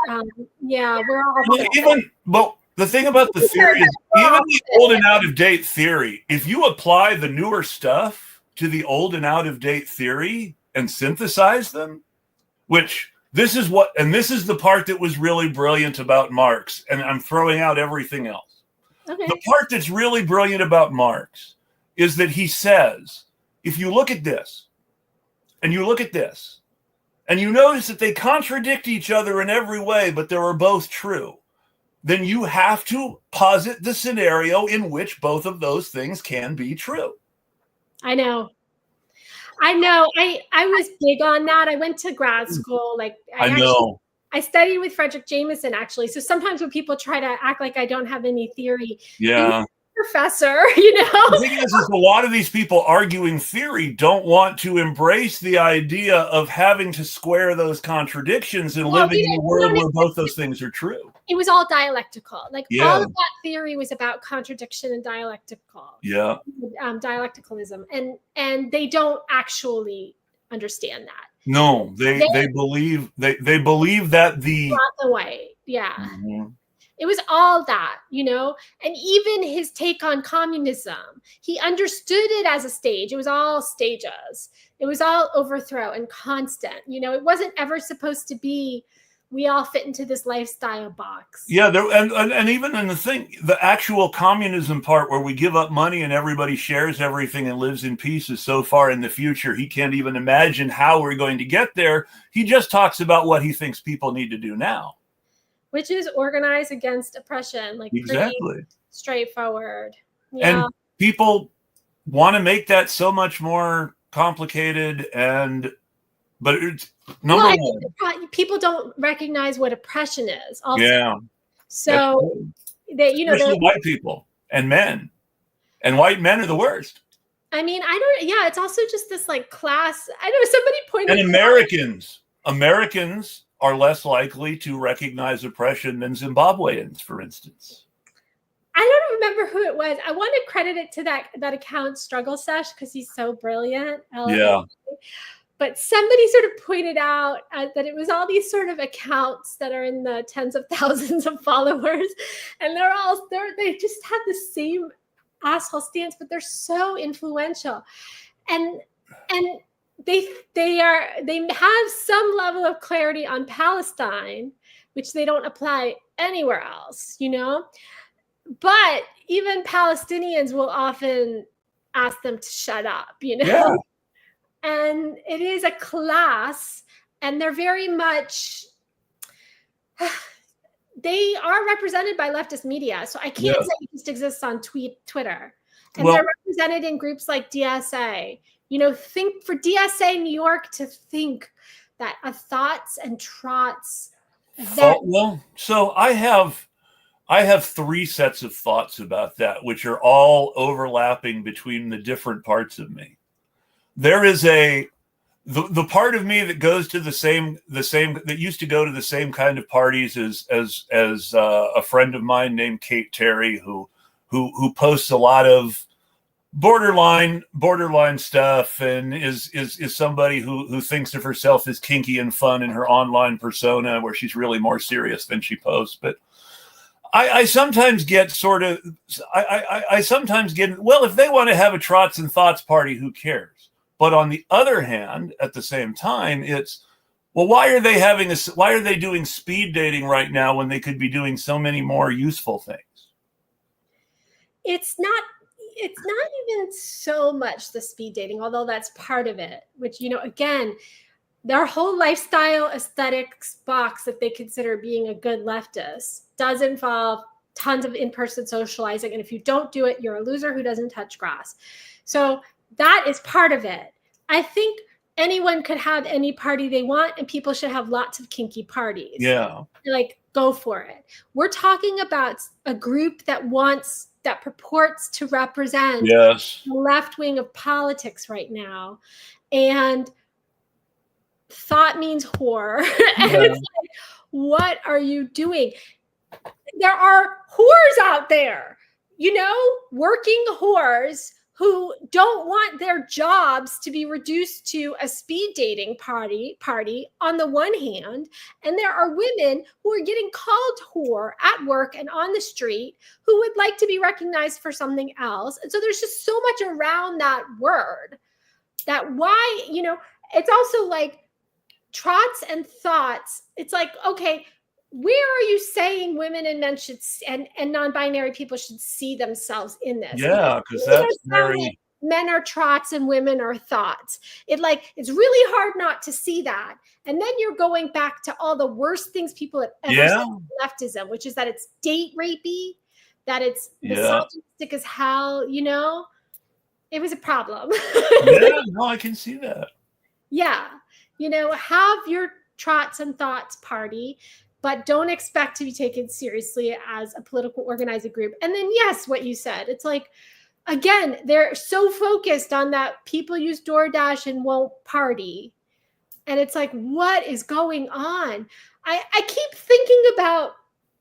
[SPEAKER 2] yeah, we're all...
[SPEAKER 1] the thing about the theory is, even the old and out of date theory, if you apply the newer stuff to the old and out of date theory and synthesize them, which this is the part that was really brilliant about Marx, and I'm throwing out everything else. Okay. The part that's really brilliant about Marx is that he says, if you look at this, and you look at this, and you notice that they contradict each other in every way, but they are both true, then you have to posit the scenario in which both of those things can be true.
[SPEAKER 2] I know. I was big on that. I went to grad school. I studied with Frederick Jameson, actually. So sometimes when people try to act like I don't have any theory,
[SPEAKER 1] yeah,
[SPEAKER 2] professor, you know.
[SPEAKER 1] The thing is a lot of these people arguing theory don't want to embrace the idea of having to square those contradictions and living in a world where both those things are true.
[SPEAKER 2] It was all dialectical. All of that theory was about contradiction and dialectical.
[SPEAKER 1] Yeah.
[SPEAKER 2] Dialecticalism. And they don't actually understand that.
[SPEAKER 1] No, they believe that
[SPEAKER 2] not the way. Yeah.
[SPEAKER 1] Mm-hmm.
[SPEAKER 2] It was all that, you know, and even his take on communism, he understood it as a stage. It was all stages. It was all overthrow and constant. You know, it wasn't ever supposed to be, we all fit into this lifestyle box.
[SPEAKER 1] Yeah, and even in the actual communism part where we give up money and everybody shares everything and lives in peace is so far in the future, he can't even imagine how we're going to get there. He just talks about what he thinks people need to do now.
[SPEAKER 2] Which is organize against oppression,
[SPEAKER 1] exactly.
[SPEAKER 2] Pretty straightforward. Yeah.
[SPEAKER 1] And people want to make that so much more complicated, but it's number one.
[SPEAKER 2] People don't recognize what oppression is. Also.
[SPEAKER 1] Yeah.
[SPEAKER 2] So they,
[SPEAKER 1] especially white people and men, and white men are the worst.
[SPEAKER 2] I mean, I don't, yeah, it's also just this like class. I know somebody pointed
[SPEAKER 1] And Americans are less likely to recognize oppression than Zimbabweans, for instance.
[SPEAKER 2] I don't remember who it was. I want to credit it to that account Struggle Sesh because he's so brilliant.
[SPEAKER 1] Yeah.
[SPEAKER 2] But somebody sort of pointed out that it was all these sort of accounts that are in the tens of thousands of followers, and they just have the same asshole stance, but they're so influential, and they have some level of clarity on Palestine, which they don't apply anywhere else, you know. But even Palestinians will often ask them to shut up, you know.
[SPEAKER 1] Yeah.
[SPEAKER 2] And it is a class, and they're very much, they are represented by leftist media. So I can't say it just exists on Twitter. And they're represented in groups like DSA. You know, think for DSA New York to think that a thoughts and trots event.
[SPEAKER 1] Well, so I have 3 sets of thoughts about that, which are all overlapping between the different parts of me. There is the part of me that goes to the same that used to go to the same kind of parties as a friend of mine named Kate Terry, who posts a lot of borderline stuff and is somebody who thinks of herself as kinky and fun in her online persona, where she's really more serious than she posts. But I sometimes get I sometimes get, well, if they want to have a Trots and Thoughts party, who cares? But on the other hand, at the same time, it's, well, why are they doing speed dating right now when they could be doing so many more useful things?
[SPEAKER 2] It's not even so much the speed dating, although that's part of it, which, you know, again, their whole lifestyle aesthetics box that they consider being a good leftist does involve tons of in-person socializing. And if you don't do it, you're a loser who doesn't touch grass. So that is part of it. I think anyone could have any party they want, and people should have lots of kinky parties.
[SPEAKER 1] Yeah.
[SPEAKER 2] Like, go for it. We're talking about a group that purports to represent the left wing of politics right now. And thought means whore. And it's like, what are you doing? There are whores out there, you know, working whores who don't want their jobs to be reduced to a speed dating party on the one hand, and there are women who are getting called whore at work and on the street who would like to be recognized for something else. And so there's just so much around that word that why, you know, it's also like Trots and Thoughts. It's like, okay, where are you saying women and men should and non-binary people should see themselves in this?
[SPEAKER 1] Yeah, because that's very
[SPEAKER 2] like men are trots and women are thoughts. It's really hard not to see that. And then you're going back to all the worst things people have ever said in leftism, which is that it's date rapey, that it's misogynistic as hell, you know? It was a problem.
[SPEAKER 1] Yeah, no, I can see that.
[SPEAKER 2] Yeah. You know, have your Trots and Thoughts party, but don't expect to be taken seriously as a political organizing group. And then, yes, what you said, it's like, again, they're so focused on that people use DoorDash and won't party. And it's like, what is going on? I keep thinking about.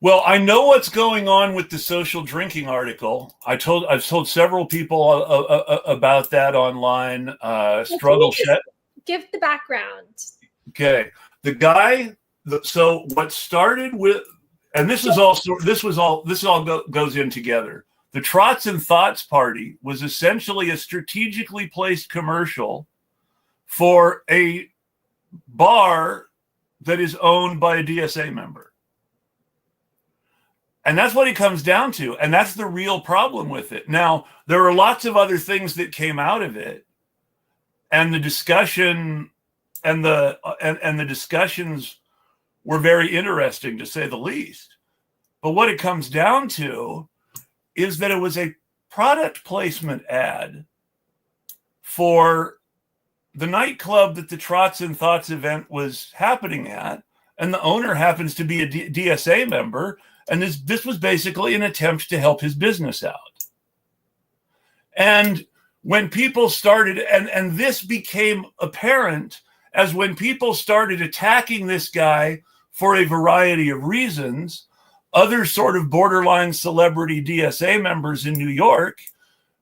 [SPEAKER 1] Well, I know what's going on with the social drinking article. I've told several people about that online. Struggle Shed.
[SPEAKER 2] Give the background.
[SPEAKER 1] Okay. The guy, so what started with, and this all goes in together. The Trots and Thoughts party was essentially a strategically placed commercial for a bar that is owned by a DSA member. And that's what it comes down to. And that's the real problem with it. Now, there are lots of other things that came out of it. And the discussion and the discussions were very interesting, to say the least. But what it comes down to is that it was a product placement ad for the nightclub that the Trots and Thoughts event was happening at. And the owner happens to be a DSA member. And this was basically an attempt to help his business out. And when people started, and this became apparent as when people started attacking this guy for a variety of reasons, other sort of borderline celebrity DSA members in New York,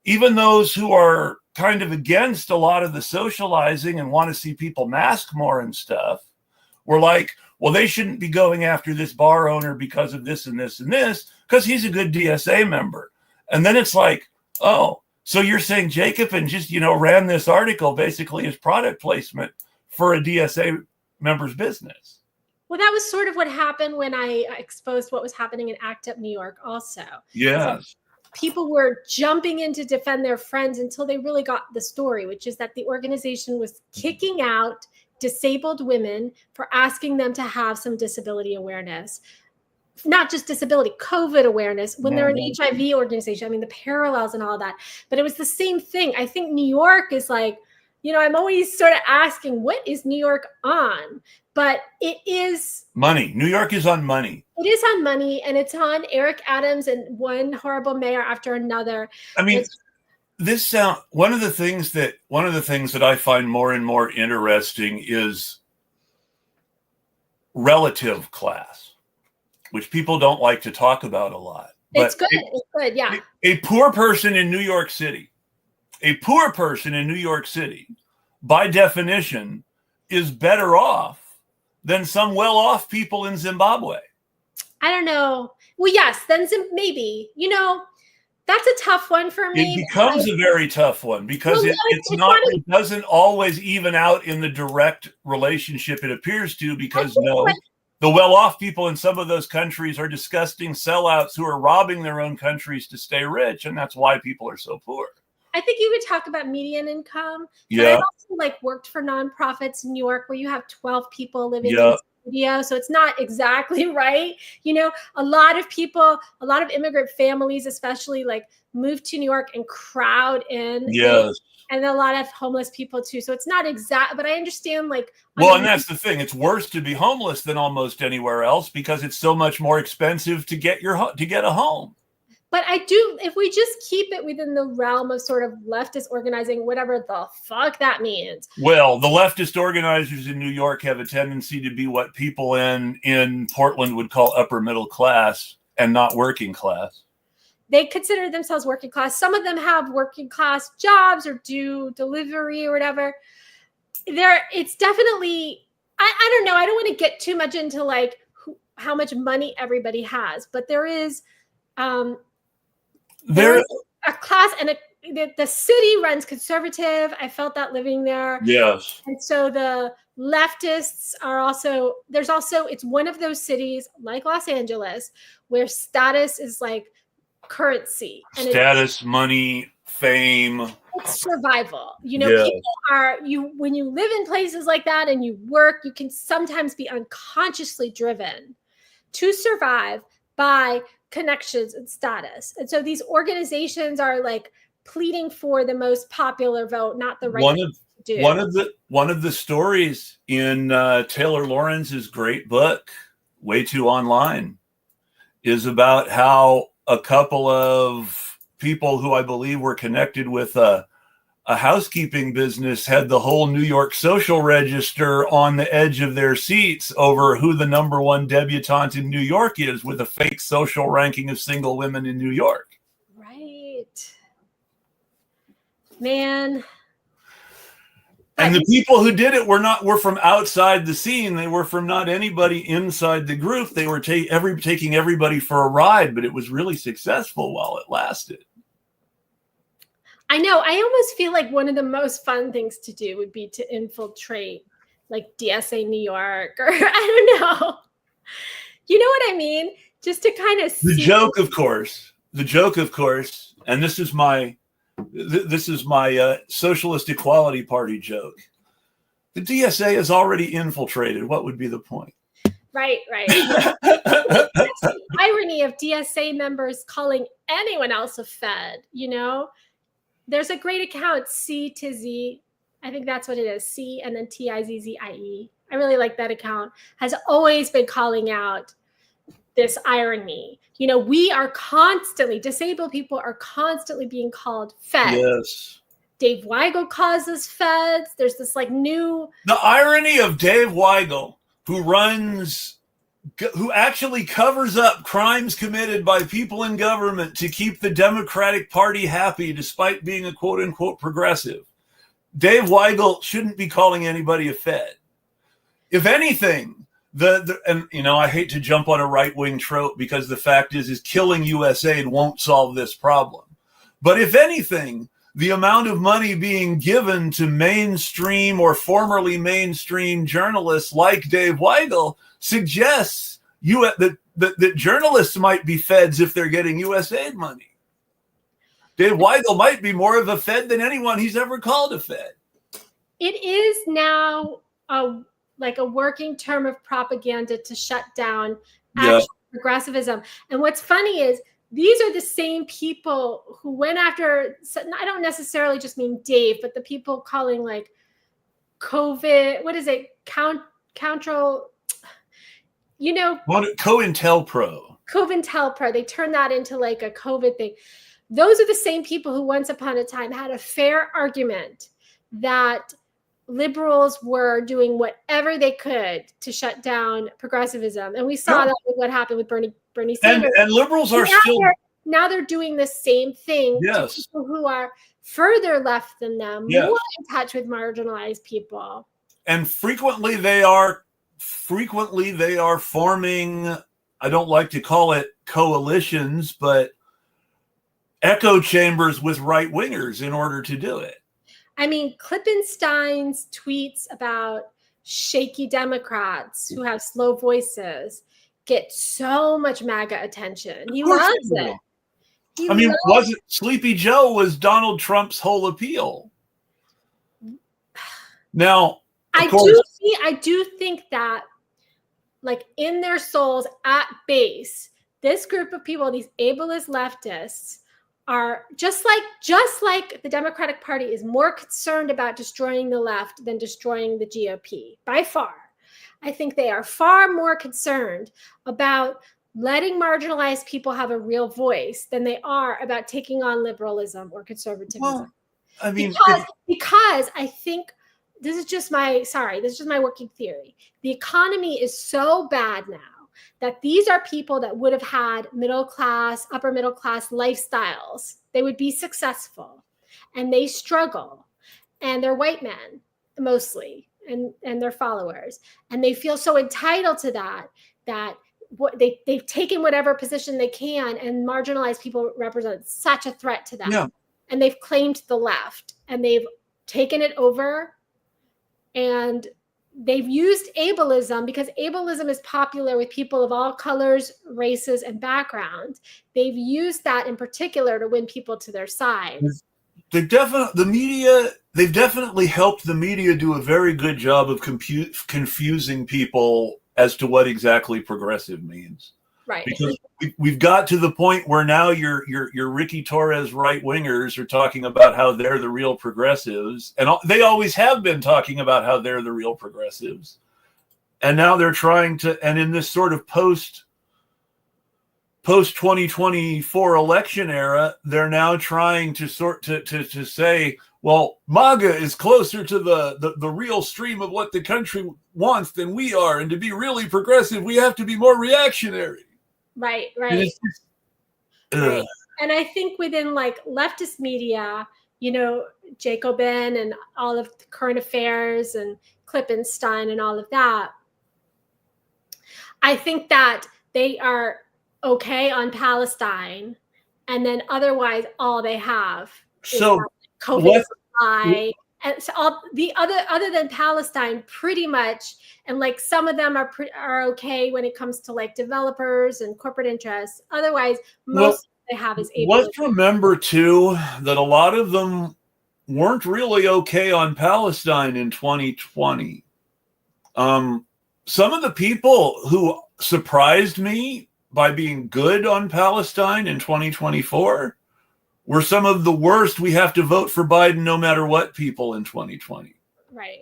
[SPEAKER 1] even those who are kind of against a lot of the socializing and want to see people mask more and stuff, were like, well, they shouldn't be going after this bar owner because of this and this and this, because he's a good DSA member. And then it's like, oh, so you're saying Jacob and just, ran this article basically as product placement for a DSA member's business.
[SPEAKER 2] Well, that was sort of what happened when I exposed what was happening in ACT UP New York also.
[SPEAKER 1] Yes.
[SPEAKER 2] People were jumping in to defend their friends until they really got the story, which is that the organization was kicking out disabled women for asking them to have some disability awareness. Not just disability, COVID awareness, when they're an HIV organization. I mean, the parallels and all that. But it was the same thing. I think New York is like, I'm always sort of asking, what is New York on? But it is
[SPEAKER 1] money. New York is on money.
[SPEAKER 2] It is on money, and it's on Eric Adams and one horrible mayor after another.
[SPEAKER 1] I mean, one of the things that I find more and more interesting is relative class, which people don't like to talk about a lot. But
[SPEAKER 2] it's good, yeah.
[SPEAKER 1] A poor person in New York City, by definition, is better off than some well-off people in Zimbabwe.
[SPEAKER 2] I don't know. Well, yes, then maybe. That's a tough one for me.
[SPEAKER 1] It becomes a very tough one because it doesn't always even out in the direct relationship it appears to, because the well-off people in some of those countries are disgusting sellouts who are robbing their own countries to stay rich, and that's why people are so poor.
[SPEAKER 2] I think you could talk about median income.
[SPEAKER 1] Yeah.
[SPEAKER 2] But I also worked for nonprofits in New York where you have 12 people living in the studio. So it's not exactly right. A lot of immigrant families, especially move to New York and crowd in.
[SPEAKER 1] Yes.
[SPEAKER 2] And a lot of homeless people too. So it's not exact, but I understand
[SPEAKER 1] and that's the thing. It's worse to be homeless than almost anywhere else because it's so much more expensive to get a home.
[SPEAKER 2] But if we just keep it within the realm of sort of leftist organizing, whatever the fuck that means.
[SPEAKER 1] Well, the leftist organizers in New York have a tendency to be what people in Portland would call upper middle class and not working class.
[SPEAKER 2] They consider themselves working class. Some of them have working class jobs or do delivery or whatever. It's definitely, I don't know. I don't want to get too much into how much money everybody has, but there is a class, and the city runs conservative. I felt that living there.
[SPEAKER 1] Yes.
[SPEAKER 2] And so the leftists it's one of those cities like Los Angeles where status is currency. And
[SPEAKER 1] status, money, fame.
[SPEAKER 2] It's survival. People when you live in places like that and you work, you can sometimes be unconsciously driven to survive by connections and status. And so these organizations are pleading for the most popular vote, not the right thing to do.
[SPEAKER 1] One of the stories in Taylor Lawrence's great book, Way Too Online, is about how a couple of people who I believe were connected with a housekeeping business had the whole New York social register on the edge of their seats over who the number one debutante in New York is, with a fake social ranking of single women in New York.
[SPEAKER 2] Right. Man.
[SPEAKER 1] And the people who did it were from outside the scene. They were from not anybody inside the group. They were taking everybody for a ride, but it was really successful while it lasted.
[SPEAKER 2] I know. I almost feel like one of the most fun things to do would be to infiltrate DSA New York, or I don't know. You know what I mean? Just to kind of see.
[SPEAKER 1] The joke, of course, and this is my Socialist Equality Party joke. The DSA is already infiltrated. What would be the point?
[SPEAKER 2] Right. That's the irony of DSA members calling anyone else a Fed, There's a great account, C to Z. I think that's what it is. C and then TIZZIE. I really like that account. Has always been calling out this irony. We are constantly, disabled people are constantly being called Fed.
[SPEAKER 1] Yes.
[SPEAKER 2] Dave Weigel calls us feds. There's this like new.
[SPEAKER 1] The irony of Dave Weigel, who actually covers up crimes committed by people in government to keep the Democratic Party happy despite being a quote unquote progressive. Dave Weigel shouldn't be calling anybody a fed. If anything, and I hate to jump on a right-wing trope because the fact is killing USAID won't solve this problem. But if anything, the amount of money being given to mainstream or formerly mainstream journalists like Dave Weigel suggests that journalists might be feds if they're getting USAID money. Dave Weigel might be more of a fed than anyone he's ever called a fed.
[SPEAKER 2] It is now a working term of propaganda to shut down actual progressivism. And what's funny is these are the same people who went after, I don't necessarily just mean Dave, but the people calling like COVID, what is it? COINTELPRO. COINTELPRO. They turned that into like a COVID thing. Those are the same people who once upon a time had a fair argument that liberals were doing whatever they could to shut down progressivism. And we saw that with what happened with Bernie Sanders.
[SPEAKER 1] And liberals are
[SPEAKER 2] now they're doing the same thing to people who are further left than them, more in touch with marginalized people.
[SPEAKER 1] And frequently they are forming, I don't like to call it coalitions, but echo chambers with right-wingers in order to do it.
[SPEAKER 2] I mean, Klippenstein's tweets about shaky Democrats who have slow voices get so much MAGA attention. He loves it.
[SPEAKER 1] Wasn't Sleepy Joe was Donald Trump's whole appeal? Now,
[SPEAKER 2] I do think that, like, in their souls at base, this group of people, these ableist leftists, are just like the Democratic Party is more concerned about destroying the left than destroying the GOP by far. I think they are far more concerned about letting marginalized people have a real voice than they are about taking on liberalism or conservatism.
[SPEAKER 1] Well, I mean,
[SPEAKER 2] because I think this is just my working theory. The economy is so bad now that these are people that would have had middle class, upper middle class lifestyles. They would be successful, and they struggle, and they're white men mostly, and their followers, and they feel so entitled to that they've taken whatever position they can, and marginalized people represent such a threat to them. Yeah. And they've claimed the left, and they've taken it over, and they've used ableism because ableism is popular with people of all colors, races, and backgrounds. They've used that in particular to win people to their side.
[SPEAKER 1] They've definitely helped the media do a very good job of confusing people as to what exactly progressive means.
[SPEAKER 2] Right.
[SPEAKER 1] Because we've got to the point where now your Ricky Torres right wingers are talking about how they're the real progressives, and they always have been talking about how they're the real progressives, and now they're trying to, and in this sort of post 2024 election era, they're now trying to to say, well, MAGA is closer to the real stream of what the country wants than we are, and to be really progressive, we have to be more reactionary.
[SPEAKER 2] Right.
[SPEAKER 1] Right.
[SPEAKER 2] And I think within like leftist media, Jacobin and all of the current affairs and Klippenstein and all of that, I think that they are okay on Palestine, and then otherwise all they have is COVID supply. And so all the other than Palestine, pretty much, and like some of them are okay when it comes to like developers and corporate interests. Otherwise, most they have is able.
[SPEAKER 1] Let's remember too that a lot of them weren't really okay on Palestine in 2020. Some of the people who surprised me by being good on Palestine in 2024 were some of the worst we have to vote for Biden no matter what people in 2020.
[SPEAKER 2] Right.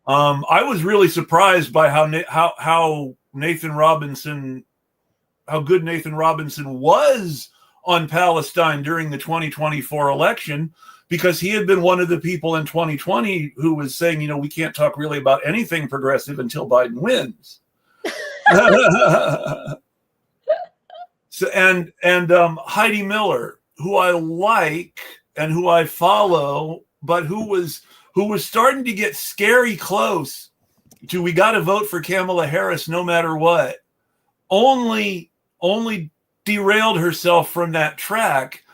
[SPEAKER 1] I was really surprised by how Nathan Robinson, how good Nathan Robinson was on Palestine during the 2024 election, because he had been one of the people in 2020 who was saying, we can't talk really about anything progressive until Biden wins. So, and Heidi Miller, who I like and who I follow, but who was starting to get scary close to, we got to vote for Kamala Harris no matter what, only derailed herself from that track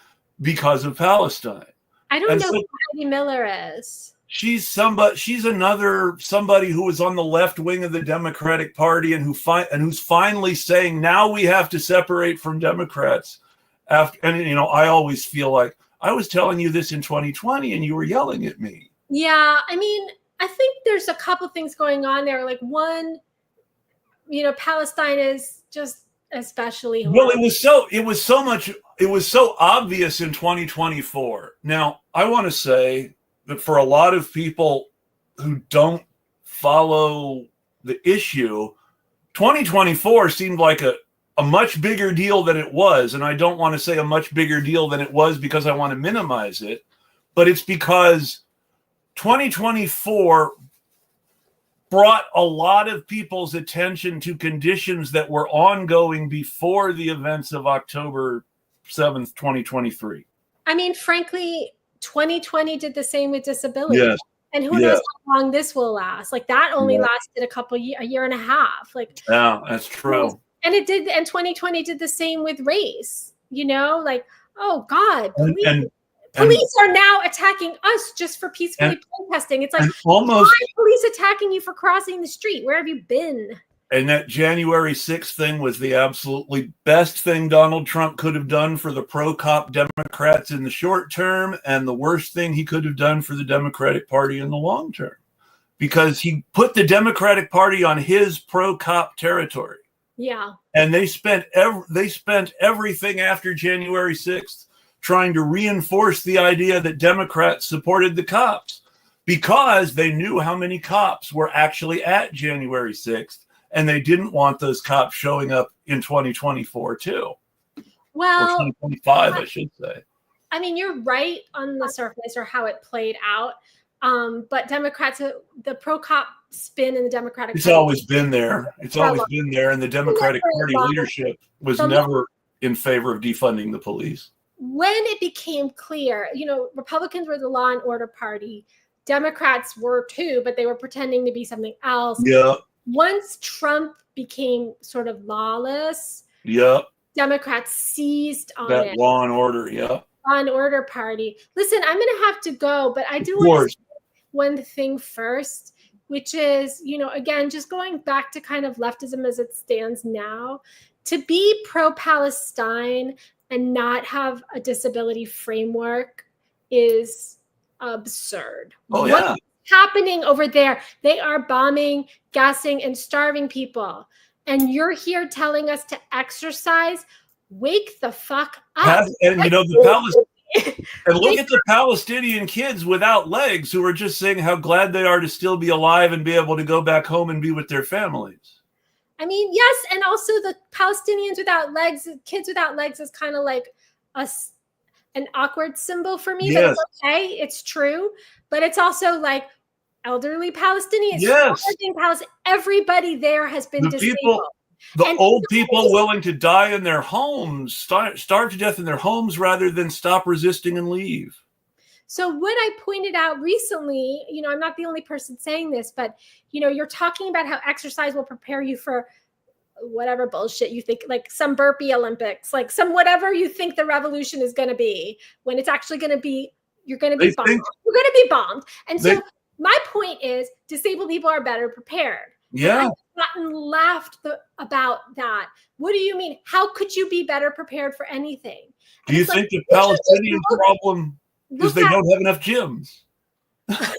[SPEAKER 1] because of Palestine.
[SPEAKER 2] I don't know who Heidi Miller is.
[SPEAKER 1] She's another somebody who was on the left wing of the Democratic Party and who's finally saying, now we have to separate from Democrats. I always feel like I was telling you this in 2020 and you were yelling at me.
[SPEAKER 2] Yeah, I mean, I think there's a couple things going on there. Like, one, Palestine is just especially horrible.
[SPEAKER 1] Well, it was so obvious in 2024. Now, I want to say that for a lot of people who don't follow the issue, 2024 seemed like a much bigger deal than it was. And I don't want to say a much bigger deal than it was because I want to minimize it, but it's because 2024 brought a lot of people's attention to conditions that were ongoing before the events of October 7th, 2023.
[SPEAKER 2] I mean, frankly, 2020 did the same with disability.
[SPEAKER 1] Yes.
[SPEAKER 2] And who knows how long this will last? Like, that only lasted a year and a half. Like,
[SPEAKER 1] yeah, that's true.
[SPEAKER 2] And it did, and 2020 did the same with race, like, oh God, police are now attacking us just for peacefully protesting. It's like,
[SPEAKER 1] almost
[SPEAKER 2] police attacking you for crossing the street. Where have you been?
[SPEAKER 1] And that January 6th thing was the absolutely best thing Donald Trump could have done for the pro-cop Democrats in the short term, and the worst thing he could have done for the Democratic Party in the long term, because he put the Democratic Party on his pro-cop territory.
[SPEAKER 2] Yeah.
[SPEAKER 1] And they spent everything after January 6th trying to reinforce the idea that Democrats supported the cops, because they knew how many cops were actually at January 6th, and they didn't want those cops showing up in 2024 too.
[SPEAKER 2] Well,
[SPEAKER 1] or 2025, I should say.
[SPEAKER 2] I mean, you're right on the surface or how it played out. But Democrats, the pro-cop spin in the Democratic
[SPEAKER 1] It's
[SPEAKER 2] Party,
[SPEAKER 1] always been there. It's always been there. And the Democratic Party leadership was never in favor of defunding the police.
[SPEAKER 2] When it became clear, Republicans were the law and order party. Democrats were too, but they were pretending to be something else.
[SPEAKER 1] Yeah.
[SPEAKER 2] Once Trump became sort of lawless, Democrats seized on
[SPEAKER 1] that law and order,
[SPEAKER 2] law and order party. Listen, I'm going to have to go, but I do want to say one thing first, which is, again, just going back to kind of leftism as it stands now, to be pro-Palestine and not have a disability framework is absurd.
[SPEAKER 1] Oh, yeah.
[SPEAKER 2] What's happening over there? They are bombing, gassing, and starving people. And you're here telling us to exercise? Wake the fuck up.
[SPEAKER 1] And look at the Palestinian kids without legs who are just saying how glad they are to still be alive and be able to go back home and be with their families.
[SPEAKER 2] I mean, yes, and also the Palestinians without legs, kids without legs, is kind of like an awkward symbol for me. Yes. But it's okay, it's true, but it's also like elderly Palestinians.
[SPEAKER 1] Yes,
[SPEAKER 2] everybody there has been disabled.
[SPEAKER 1] The old people willing to die in their homes, starve to death in their homes rather than stop resisting and leave.
[SPEAKER 2] So what I pointed out recently, I'm not the only person saying this, but, you're talking about how exercise will prepare you for whatever bullshit you think, like some burpee Olympics, like some whatever you think the revolution is going to be, when it's actually going to be, you're going to be bombed. You're going to be bombed. And so my point is, disabled people are better prepared.
[SPEAKER 1] Yeah.
[SPEAKER 2] I've gotten laughed about that. What do you mean? How could you be better prepared for anything?
[SPEAKER 1] Do you think the Palestinian problem is they don't have enough gyms?
[SPEAKER 2] I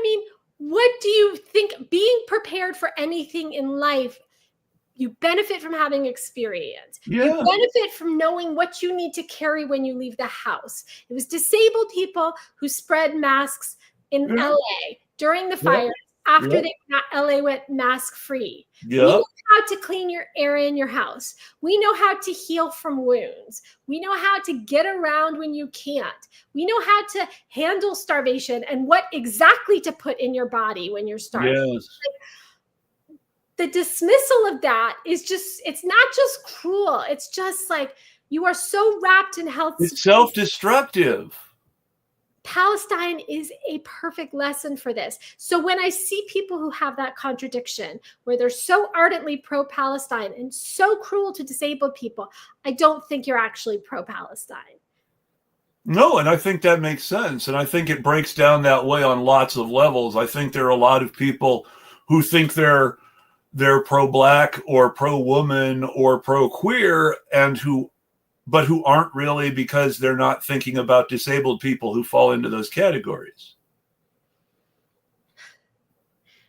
[SPEAKER 2] mean, what do you think? Being prepared for anything in life, you benefit from having experience. Yeah. You benefit from knowing what you need to carry when you leave the house. It was disabled people who spread masks in LA during the fires after
[SPEAKER 1] Yep.
[SPEAKER 2] LA went mask free. We
[SPEAKER 1] Yep.
[SPEAKER 2] know how to clean your area in your house. We know how to heal from wounds. We know how to get around when you can't. We know how to handle starvation and what exactly to put in your body when you're starving.
[SPEAKER 1] Yes.
[SPEAKER 2] Like, the dismissal of that is just, it's not just cruel. It's just like, you are so wrapped in health.
[SPEAKER 1] It's self-destructive.
[SPEAKER 2] Palestine is a perfect lesson for this. So when I see people who have that contradiction, where they're so ardently pro-Palestine and so cruel to disabled people, I don't think you're actually pro-Palestine.
[SPEAKER 1] No, and I think that makes sense. And I think it breaks down that way on lots of levels. I think there are a lot of people who think they're pro-black or pro-woman or pro-queer and who aren't really, because they're not thinking about disabled people who fall into those categories.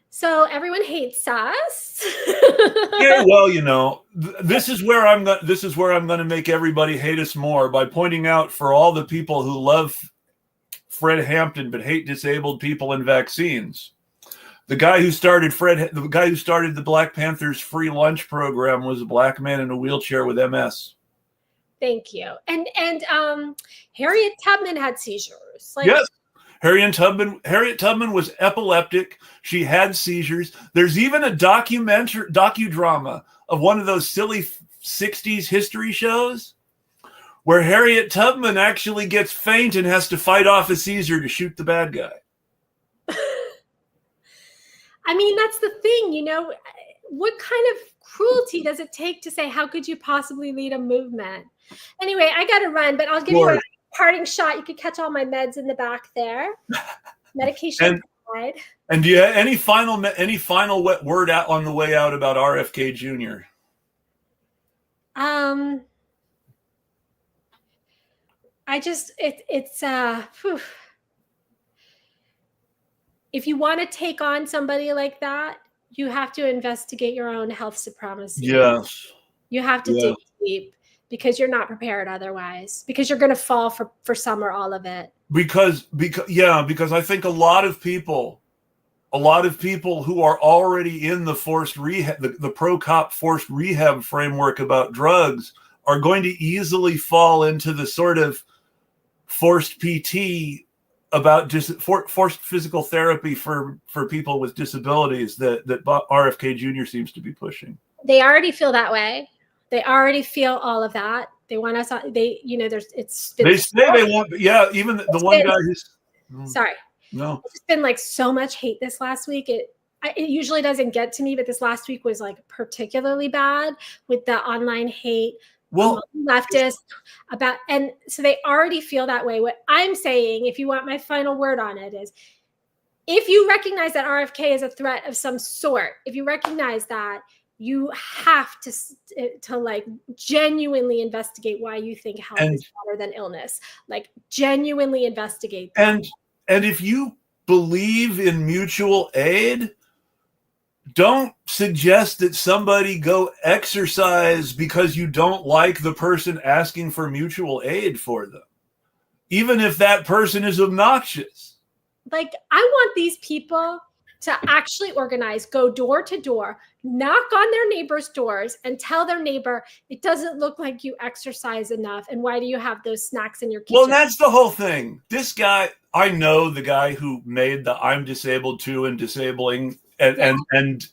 [SPEAKER 2] So everyone hates us.
[SPEAKER 1] Yeah, well, you know, this is where I'm going to make everybody hate us more, by pointing out for all the people who love Fred Hampton but hate disabled people and vaccines. The guy who started the Black Panthers free lunch program was a black man in a wheelchair with MS.
[SPEAKER 2] Thank you. And Harriet Tubman had seizures. Like,
[SPEAKER 1] yes. Harriet Tubman was epileptic. She had seizures. There's even a docudrama of one of those silly 60s history shows where Harriet Tubman actually gets faint and has to fight off a seizure to shoot the bad guy.
[SPEAKER 2] I mean, that's the thing, you know, what kind of cruelty does it take to say, how could you possibly lead a movement? Anyway, I got to run, but I'll give you a parting shot. You could catch all my meds in the back there. Medication.
[SPEAKER 1] And do you have any final word out on the way out about RFK Jr.?
[SPEAKER 2] If you want to take on somebody like that, you have to investigate your own health supremacy.
[SPEAKER 1] Yes.
[SPEAKER 2] You have to dig deep, because you're not prepared otherwise, because you're going to fall for some or all of it. Because
[SPEAKER 1] I think a lot of people who are already in the forced rehab, the pro-cop forced rehab framework about drugs, are going to easily fall into the sort of forced PT about forced physical therapy for people with disabilities that RFK Jr. seems to be pushing.
[SPEAKER 2] They already feel that way. They already feel all of that. They want us. They say
[SPEAKER 1] they want. Yeah, even the one guy who's.
[SPEAKER 2] Sorry.
[SPEAKER 1] No.
[SPEAKER 2] It's been like so much hate this last week. It usually doesn't get to me, but this last week was like particularly bad with the online hate.
[SPEAKER 1] Well,
[SPEAKER 2] leftists about, and so they already feel that way. What I'm saying, if you want my final word on it, is if you recognize that RFK is a threat of some sort, if you recognize that, you have to like genuinely investigate why you think health is better than illness. Like, genuinely investigate that.
[SPEAKER 1] And if you believe in mutual aid, don't suggest that somebody go exercise because you don't like the person asking for mutual aid for them, even if that person is obnoxious.
[SPEAKER 2] Like, I want these people to actually organize, go door to door, knock on their neighbors' doors and tell their neighbor, it doesn't look like you exercise enough. And why do you have those snacks in your kitchen?
[SPEAKER 1] Well, that's the whole thing. This guy, I know the guy who made the I'm disabled too and disabling and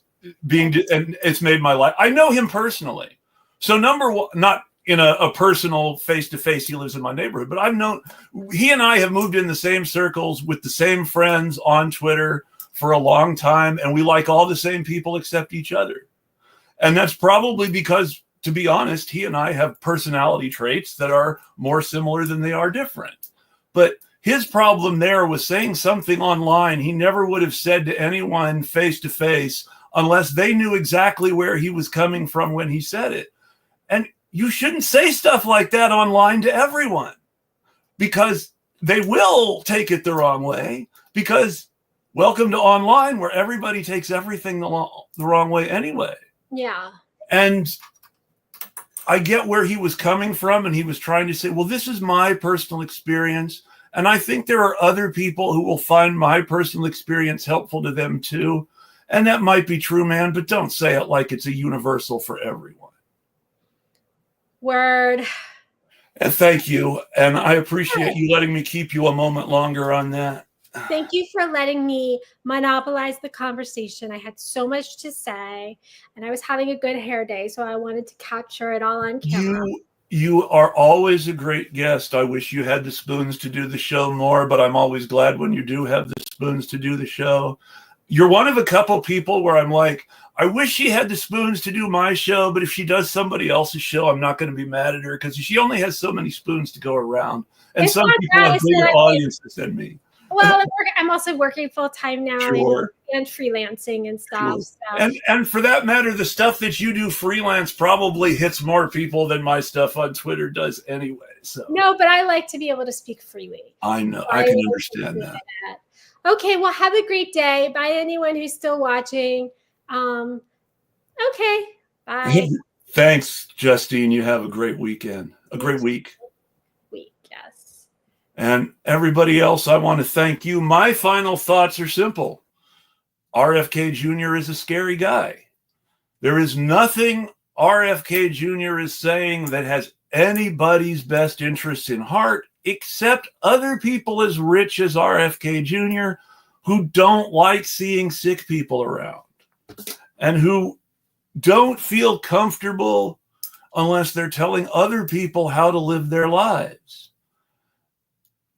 [SPEAKER 1] being, and it's made my life. I know him personally. So number one, not in a personal face-to-face, he lives in my neighborhood, but I've known, he and I have moved in the same circles with the same friends on Twitter for a long time, and we like all the same people except each other. And that's probably because, to be honest, he and I have personality traits that are more similar than they are different. But his problem there was saying something online he never would have said to anyone face-to-face unless they knew exactly where he was coming from when he said it. And you shouldn't say stuff like that online to everyone, because they will take it the wrong way, because welcome to online, where everybody takes everything the wrong way anyway.
[SPEAKER 2] Yeah.
[SPEAKER 1] And I get where he was coming from, and he was trying to say, well, this is my personal experience, And I think there are other people who will find my personal experience helpful to them too. And that might be true, man, but don't say it like it's a universal for everyone.
[SPEAKER 2] Word.
[SPEAKER 1] And thank you. And I appreciate you letting me keep you a moment longer on that.
[SPEAKER 2] Thank you for letting me monopolize the conversation. I had so much to say, and I was having a good hair day, so I wanted to capture it all on camera.
[SPEAKER 1] You are always a great guest. I wish you had the spoons to do the show more, but I'm always glad when you do have the spoons to do the show. You're one of a couple people where I'm like, I wish she had the spoons to do my show, but if she does somebody else's show, I'm not going to be mad at her because she only has so many spoons to go around. And
[SPEAKER 2] It's
[SPEAKER 1] some people have bigger audiences than me.
[SPEAKER 2] Well, I'm also working full time now,
[SPEAKER 1] Sure.
[SPEAKER 2] and freelancing and stuff.
[SPEAKER 1] Sure.
[SPEAKER 2] So.
[SPEAKER 1] And for that matter, the stuff that you do freelance probably hits more people than my stuff on Twitter does anyway. So
[SPEAKER 2] no, but I like to be able to speak freely.
[SPEAKER 1] I know. I can understand that.
[SPEAKER 2] Okay, well, have a great day. Bye, anyone who's still watching. Okay, bye.
[SPEAKER 1] Thanks, Justine. You have a great weekend. A great week.
[SPEAKER 2] Yes.
[SPEAKER 1] And everybody else, I want to thank you. My final thoughts are simple. RFK Jr. is a scary guy. There is nothing RFK Jr. is saying that has anybody's best interests in heart, except other people as rich as RFK Jr. who don't like seeing sick people around and who don't feel comfortable unless they're telling other people how to live their lives.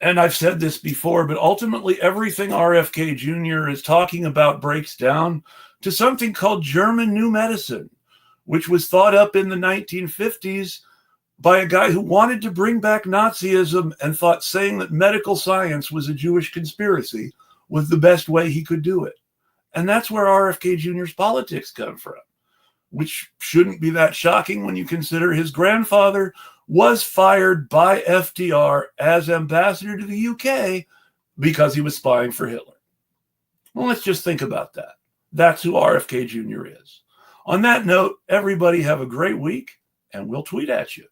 [SPEAKER 1] And I've said this before, but ultimately everything RFK Jr. is talking about breaks down to something called German New Medicine, which was thought up in the 1950s by a guy who wanted to bring back Nazism and thought saying that medical science was a Jewish conspiracy was the best way he could do it. And that's where RFK Jr.'s politics come from, which shouldn't be that shocking when you consider his grandfather was fired by FDR as ambassador to the UK because he was spying for Hitler. Well, let's just think about that. That's who RFK Jr. is. On that note, everybody have a great week, and we'll tweet at you.